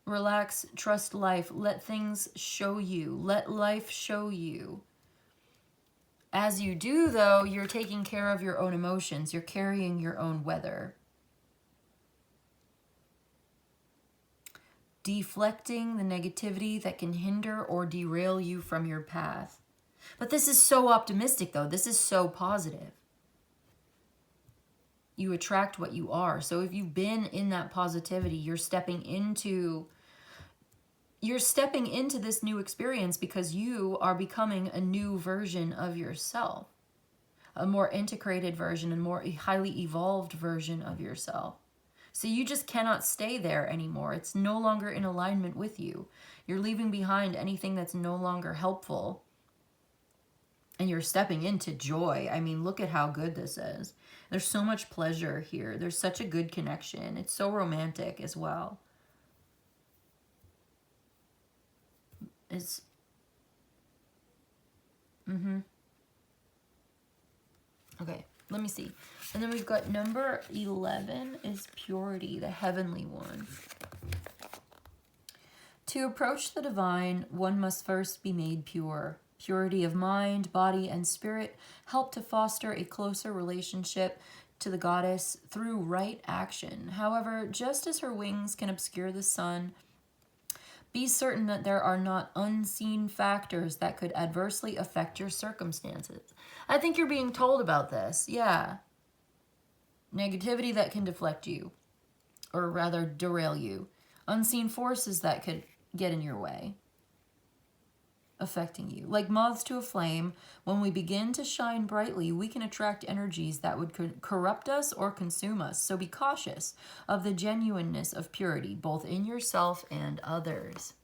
Relax, trust life. Let things show you. Let life show you. As you do, though, you're taking care of your own emotions. You're carrying your own weather. Deflecting the negativity that can hinder or derail you from your path. But this is so optimistic, though. This is so positive. You attract what you are. So if you've been in that positivity, you're stepping into this new experience because you are becoming a new version of yourself. A more integrated version, a more highly evolved version of yourself. So you just cannot stay there anymore. It's no longer in alignment with you. You're leaving behind anything that's no longer helpful. And you're stepping into joy. I mean, look at how good this is. There's so much pleasure here. There's such a good connection. It's so romantic as well. It's... Okay, let me see. And then we've got number 11 is purity, the heavenly one. To approach the divine, one must first be made pure. Purity of mind, body, and spirit help to foster a closer relationship to the goddess through right action. However, just as her wings can obscure the sun, be certain that there are not unseen factors that could adversely affect your circumstances. I think you're being told about this. Yeah. Negativity that can deflect you, or rather derail you. Unseen forces that could get in your way, affecting you. Like moths to a flame, when we begin to shine brightly, we can attract energies that would corrupt us or consume us. So be cautious of the genuineness of purity, both in yourself and others.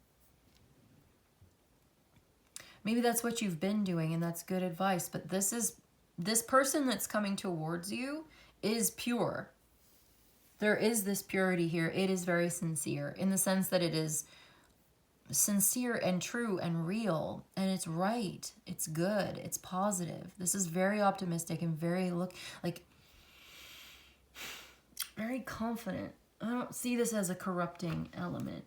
Maybe that's what you've been doing, and that's good advice, but this person that's coming towards you is pure. There is this purity here. It is very sincere in the sense that it is sincere and true and real, and it's right, it's good, it's positive. This is very optimistic and very very confident. I don't see this as a corrupting element.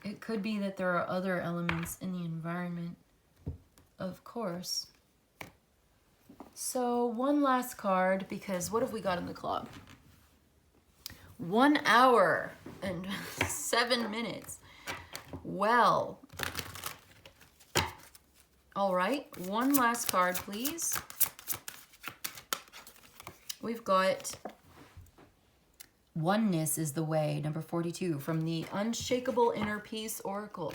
It could be that there are other elements in the environment, of course. So one last card, because what have we got in the clock? 1 hour and 7 minutes. Well, all right, one last card, please. We've got Oneness is the Way, number 42, from the Unshakable Inner Peace Oracle.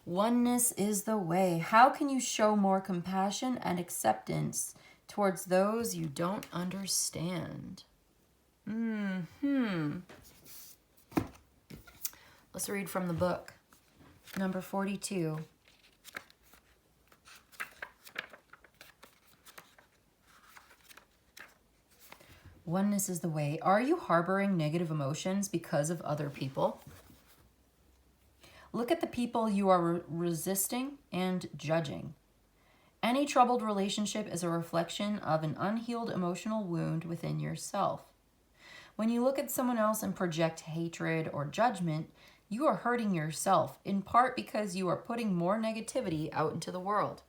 Oneness is the way. How can you show more compassion and acceptance towards those you don't understand? Let's read from the book. Number 42. Oneness is the way. Are you harboring negative emotions because of other people? Look at the people you are resisting and judging. Any troubled relationship is a reflection of an unhealed emotional wound within yourself. When you look at someone else and project hatred or judgment, you are hurting yourself, in part because you are putting more negativity out into the world.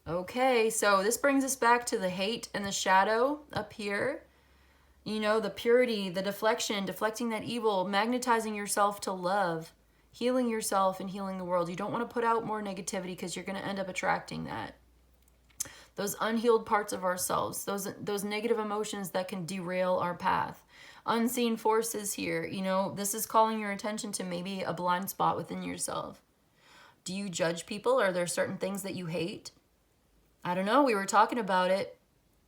Okay, so this brings us back to the hate and the shadow up here. You know, the purity, the deflection, deflecting that evil, magnetizing yourself to love, healing yourself and healing the world. You don't want to put out more negativity because you're going to end up attracting that. Those unhealed parts of ourselves, those negative emotions that can derail our path. Unseen forces here, you know, this is calling your attention to maybe a blind spot within yourself. Do you judge people? Are there certain things that you hate? I don't know. We were talking about it.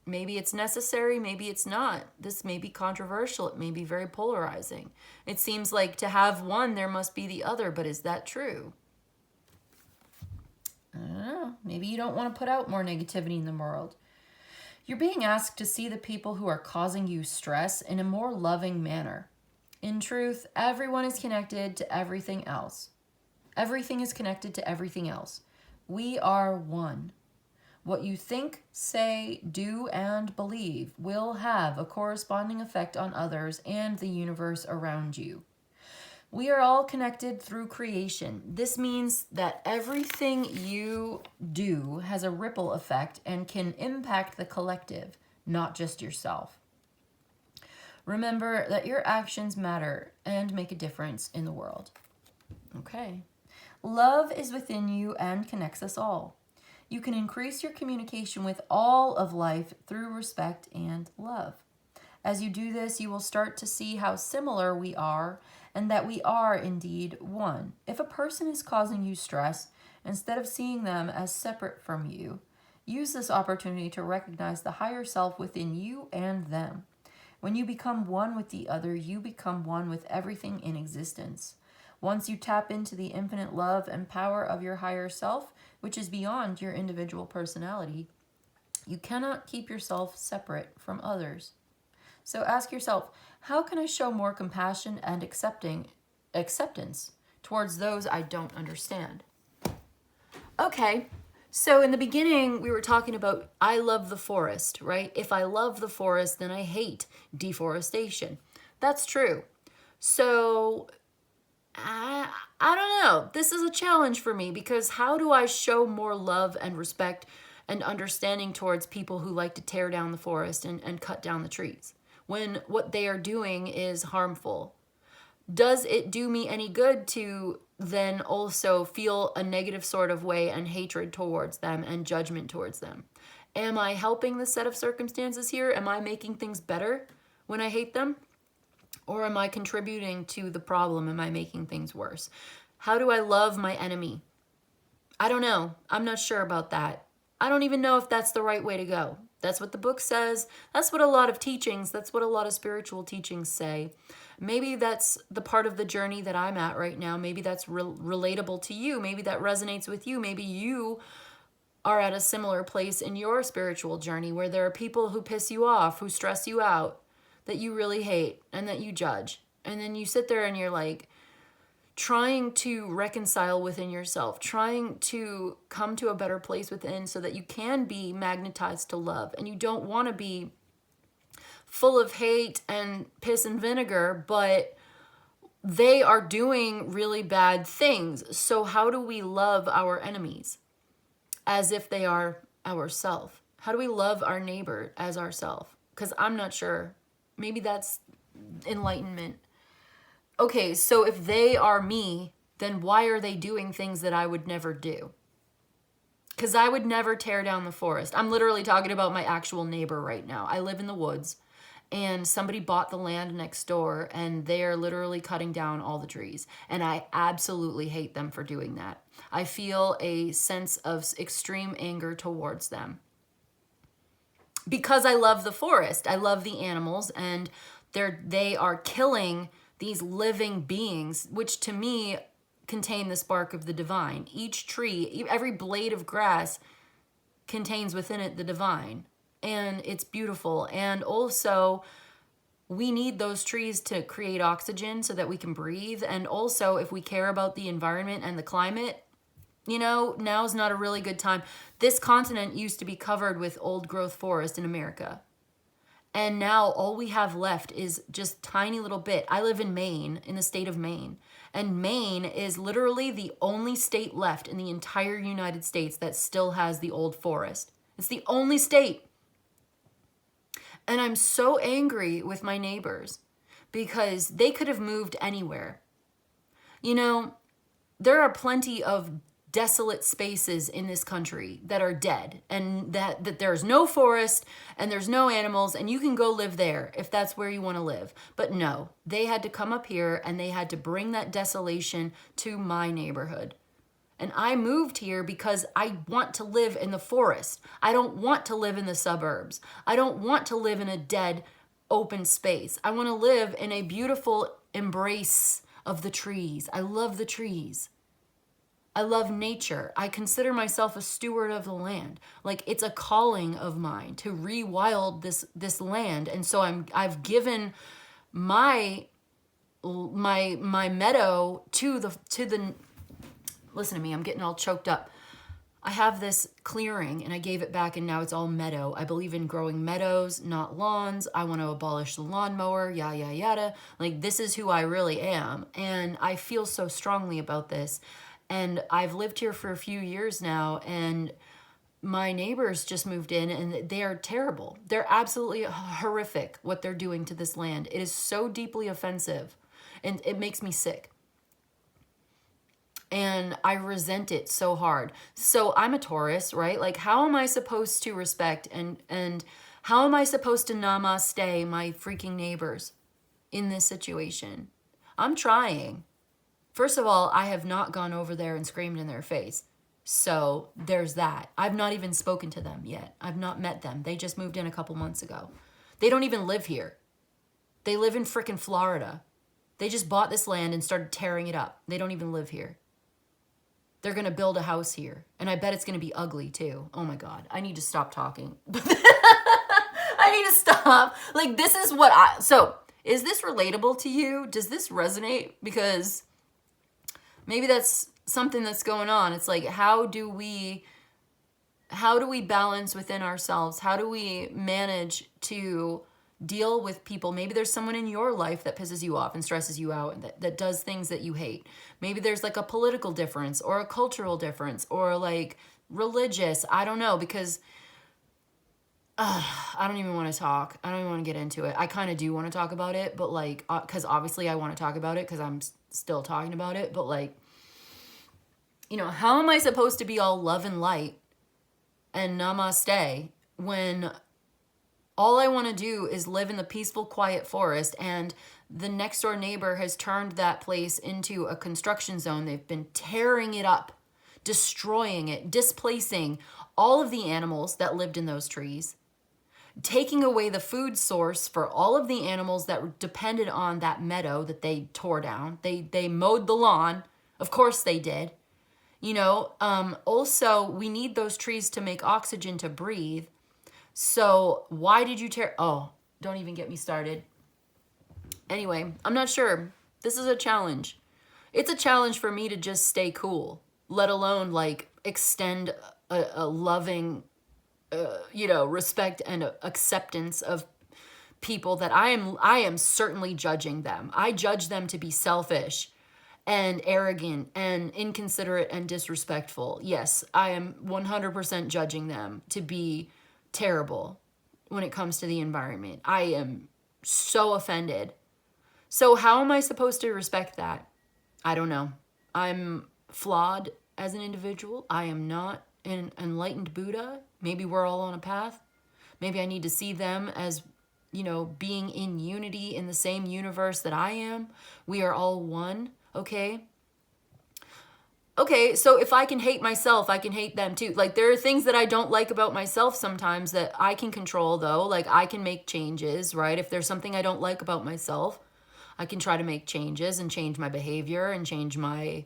Maybe it's necessary, maybe it's not. This may be controversial. It may be very polarizing. It seems like to have one, there must be the other, but is that true? I don't know. Maybe you don't want to put out more negativity in the world. You're being asked to see the people who are causing you stress in a more loving manner. In truth, everyone is connected to everything else. Everything is connected to everything else. We are one. What you think, say, do, and believe will have a corresponding effect on others and the universe around you. We are all connected through creation. This means that everything you do has a ripple effect and can impact the collective, not just yourself. Remember that your actions matter and make a difference in the world. Okay. Love is within you and connects us all. You can increase your communication with all of life through respect and love. As you do this, you will start to see how similar we are and that we are indeed one. If a person is causing you stress, instead of seeing them as separate from you, use this opportunity to recognize the higher self within you and them. When you become one with the other, you become one with everything in existence. Once you tap into the infinite love and power of your higher self, which is beyond your individual personality, you cannot keep yourself separate from others. So ask yourself, how can I show more compassion and acceptance towards those I don't understand? Okay, so in the beginning, we were talking about I love the forest, right? If I love the forest, then I hate deforestation. That's true. So I don't know. This is a challenge for me because how do I show more love and respect and understanding towards people who like to tear down the forest and cut down the trees when what they are doing is harmful? Does it do me any good to then also feel a negative sort of way and hatred towards them and judgment towards them? Am I helping the set of circumstances here? Am I making things better when I hate them? Or am I contributing to the problem? Am I making things worse? How do I love my enemy? I don't know. I'm not sure about that. I don't even know if that's the right way to go. That's what the book says. That's what a lot of teachings, that's what a lot of spiritual teachings say. Maybe that's the part of the journey that I'm at right now. Maybe that's relatable to you. Maybe that resonates with you. Maybe you are at a similar place in your spiritual journey where there are people who piss you off, who stress you out, that you really hate and that you judge. And then you sit there and you're like trying to reconcile within yourself, trying to come to a better place within so that you can be magnetized to love. And you don't want to be full of hate and piss and vinegar, but they are doing really bad things. So how do we love our enemies as if they are ourself? How do we love our neighbor as ourself? Because I'm not sure. Maybe that's enlightenment. Okay, so if they are me, then why are they doing things that I would never do? Because I would never tear down the forest. I'm literally talking about my actual neighbor right now. I live in the woods, and somebody bought the land next door, and they are literally cutting down all the trees. And I absolutely hate them for doing that. I feel a sense of extreme anger towards them. Because I love the forest, I love the animals, and they are killing these living beings, which to me contain the spark of the divine. Each tree, every blade of grass contains within it the divine, and it's beautiful. And also, we need those trees to create oxygen so that we can breathe. And also, if we care about the environment and the climate, you know, now's not a really good time. This continent used to be covered with old growth forest in America. And now all we have left is just tiny little bit. I live in Maine, in the state of Maine. And Maine is literally the only state left in the entire United States that still has the old forest. It's the only state. And I'm so angry with my neighbors because they could have moved anywhere. You know, there are plenty of desolate spaces in this country that are dead, and that there's no forest and there's no animals, and you can go live there if that's where you want to live. But no, they had to come up here and they had to bring that desolation to my neighborhood. And I moved here because I want to live in the forest. I don't want to live in the suburbs. I don't want to live in a dead open space. I want to live in a beautiful embrace of the trees. I love the trees. I love nature. I consider myself a steward of the land. Like, it's a calling of mine to rewild this land. And so I've given my meadow to the listen to me, I'm getting all choked up. I have this clearing and I gave it back and now it's all meadow. I believe in growing meadows, not lawns. I want to abolish the lawnmower, yada, yada, yada. Like, this is who I really am. And I feel so strongly about this. And I've lived here for a few years now, and my neighbors just moved in and they are terrible. They're absolutely horrific what they're doing to this land. It is so deeply offensive and it makes me sick. And I resent it so hard. So I'm a Taurus, right? Like, how am I supposed to respect and how am I supposed to namaste my freaking neighbors in this situation? I'm trying. First of all, I have not gone over there and screamed in their face. So there's that. I've not even spoken to them yet. I've not met them. They just moved in a couple months ago. They don't even live here. They live in frickin' Florida. They just bought this land and started tearing it up. They don't even live here. They're going to build a house here. And I bet it's going to be ugly too. Oh my God. I need to stop talking. I need to stop. Like, this is what so is this relatable to you? Does this resonate? Because maybe that's something that's going on. It's like, how do we balance within ourselves? How do we manage to deal with people? Maybe there's someone in your life that pisses you off and stresses you out and that does things that you hate. Maybe there's like a political difference or a cultural difference or like religious. I don't know, because I don't even want to talk. I don't even want to get into it. I kind of do want to talk about it, but like, because obviously I want to talk about it because I'm still talking about it. But like, you know, how am I supposed to be all love and light and namaste when all I want to do is live in the peaceful, quiet forest, and the next door neighbor has turned that place into a construction zone. They've been tearing it up, destroying it, displacing all of the animals that lived in those trees, taking away the food source for all of the animals that depended on that meadow that they tore down. They mowed the lawn. Of course they did. You know, also, we need those trees to make oxygen to breathe. So why did you tear? Oh, don't even get me started. Anyway, I'm not sure. This is a challenge. It's a challenge for me to just stay cool, let alone like extend a loving, you know, respect and acceptance of people that I am certainly judging them. I judge them to be selfish and arrogant and inconsiderate and disrespectful. Yes, I am 100% judging them to be terrible when it comes to the environment. I am so offended. So how am I supposed to respect that? I don't know. I'm flawed as an individual. I am not an enlightened Buddha. Maybe we're all on a path. Maybe I need to see them as, you know, being in unity in the same universe that I am. We are all one, okay? Okay, so if I can hate myself, I can hate them too. Like, there are things that I don't like about myself sometimes that I can control, though. Like, I can make changes, right? If there's something I don't like about myself, I can try to make changes and change my behavior and change my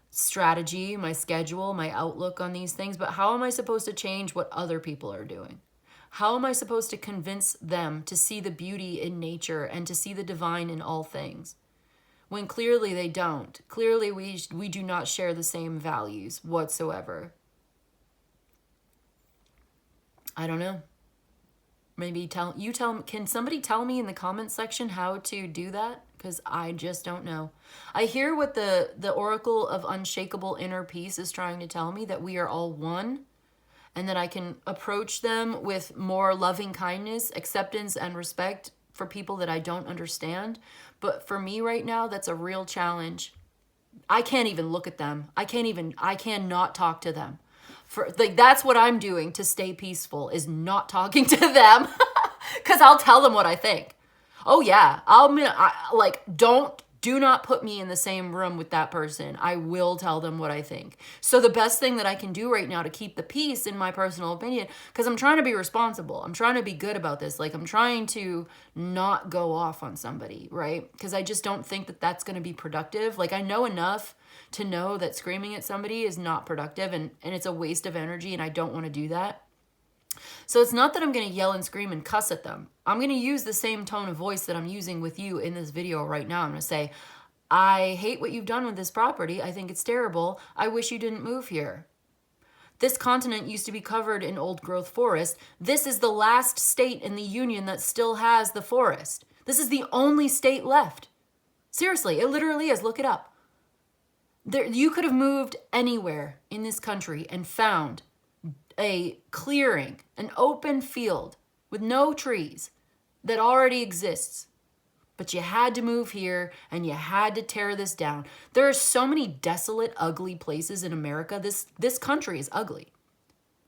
strategy, my schedule, my outlook on these things. But how am I supposed to change what other people are doing? How am I supposed to convince them to see the beauty in nature and to see the divine in all things, when clearly they don't? Clearly we do not share the same values whatsoever. I don't know. Maybe can somebody tell me in the comments section how to do that? Because I just don't know. I hear what the Oracle of Unshakable Inner Peace is trying to tell me, that we are all one, and that I can approach them with more loving kindness, acceptance, and respect for people that I don't understand. But for me right now, that's a real challenge. I can't even look at them. I cannot talk to them. That's what I'm doing to stay peaceful, is not talking to them, because I'll tell them what I think. Oh yeah, do not put me in the same room with that person. I will tell them what I think. So the best thing that I can do right now to keep the peace, in my personal opinion, because I'm trying to be responsible, I'm trying to be good about this. Like, I'm trying to not go off on somebody, right? Because I just don't think that that's going to be productive. Like, I know enough to know that screaming at somebody is not productive, and it's a waste of energy, and I don't want to do that. So it's not that I'm going to yell and scream and cuss at them. I'm going to use the same tone of voice that I'm using with you in this video right now. I'm going to say, I hate what you've done with this property. I think it's terrible. I wish you didn't move here. This continent used to be covered in old growth forest. This is the last state in the Union that still has the forest. This is the only state left. Seriously, it literally is. Look it up. You could have moved anywhere in this country and found a clearing, an open field with no trees that already exists. But you had to move here and you had to tear this down. There are so many desolate, ugly places in America. This country is ugly.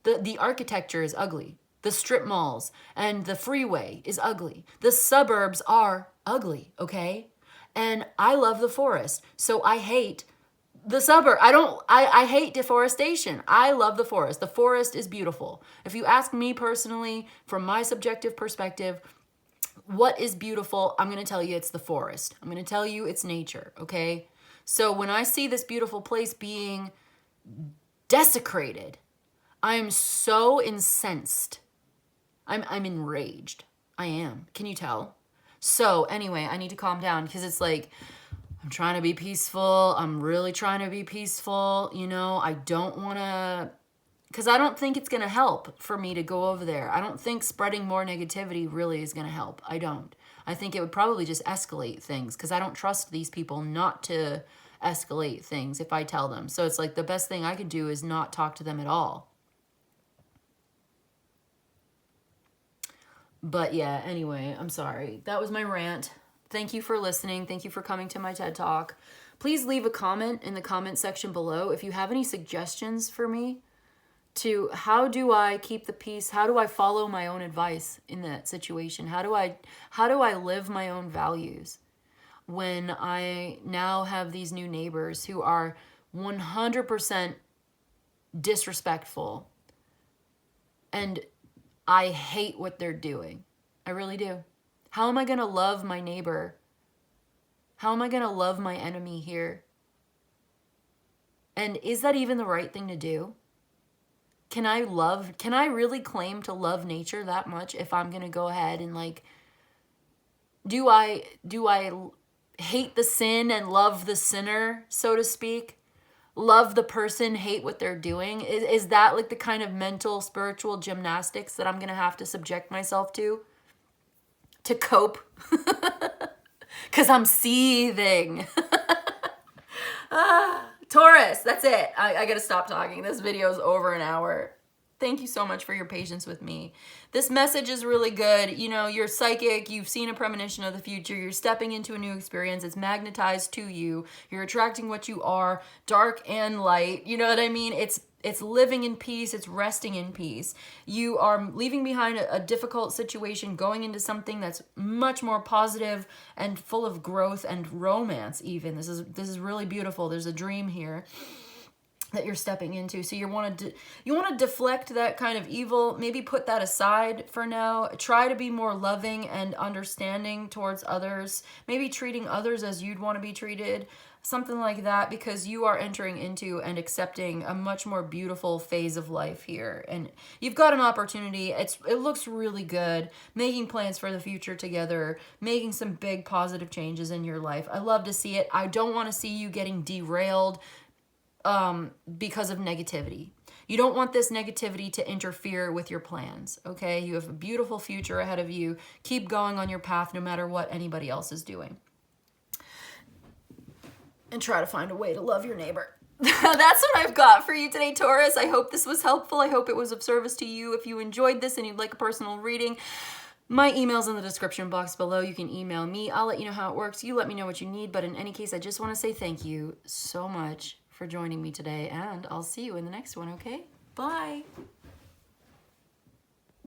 The architecture is ugly. The strip malls and the freeway is ugly. The suburbs are ugly, okay? And I love the forest, so I hate the suburb. I hate deforestation. I love the forest. The forest is beautiful. If you ask me personally, from my subjective perspective, what is beautiful, I'm going to tell you it's the forest. I'm going to tell you it's nature, okay? So when I see this beautiful place being desecrated, I am so incensed. I'm enraged. I am. Can you tell? So anyway, I need to calm down because it's like, I'm trying to be peaceful. I'm really trying to be peaceful. You know, I don't want to, because I don't think it's going to help for me to go over there. I don't think spreading more negativity really is going to help. I don't. I think it would probably just escalate things because I don't trust these people not to escalate things if I tell them. So it's like the best thing I could do is not talk to them at all. But yeah, anyway, I'm sorry. That was my rant. Thank you for listening. Thank you for coming to my TED Talk. Please leave a comment in the comment section below if you have any suggestions for me to how do I keep the peace? How do I follow my own advice in that situation? How do I live my own values when I now have these new neighbors who are 100% disrespectful and I hate what they're doing. I really do. How am I going to love my neighbor? How am I going to love my enemy here? And is that even the right thing to do? Can I really claim to love nature that much if I'm going to go ahead and like, do I hate the sin and love the sinner, so to speak? Love the person, hate what they're doing? Is that like the kind of mental, spiritual gymnastics that I'm going to have to subject myself to cope? Because I'm seething. Taurus, that's it. I got to stop talking. This video is over an hour. Thank you so much for your patience with me. This message is really good. You know, you're psychic. You've seen a premonition of the future. You're stepping into a new experience. It's magnetized to you. You're attracting what you are, dark and light. You know what I mean? It's living in peace. It's resting in peace. You are leaving behind a difficult situation, going into something that's much more positive and full of growth and romance even. This is really beautiful. There's a dream here that you're stepping into. So you want to deflect that kind of evil, maybe put that aside for now. Try to be more loving and understanding towards others, maybe treating others as you'd want to be treated, something like that, because you are entering into and accepting a much more beautiful phase of life here. And you've got an opportunity. It looks really good, making plans for the future together, making some big positive changes in your life. I love to see it. I don't want to see you getting derailed because of negativity. You don't want this negativity to interfere with your plans, okay? You have a beautiful future ahead of you. Keep going on your path no matter what anybody else is doing. And try to find a way to love your neighbor. That's what I've got for you today, Taurus. I hope this was helpful. I hope it was of service to you. If you enjoyed this and you'd like a personal reading, my email's in the description box below. You can email me. I'll let you know how it works. You let me know what you need. But in any case, I just want to say thank you so much for joining me today, and I'll see you in the next one, okay? Bye.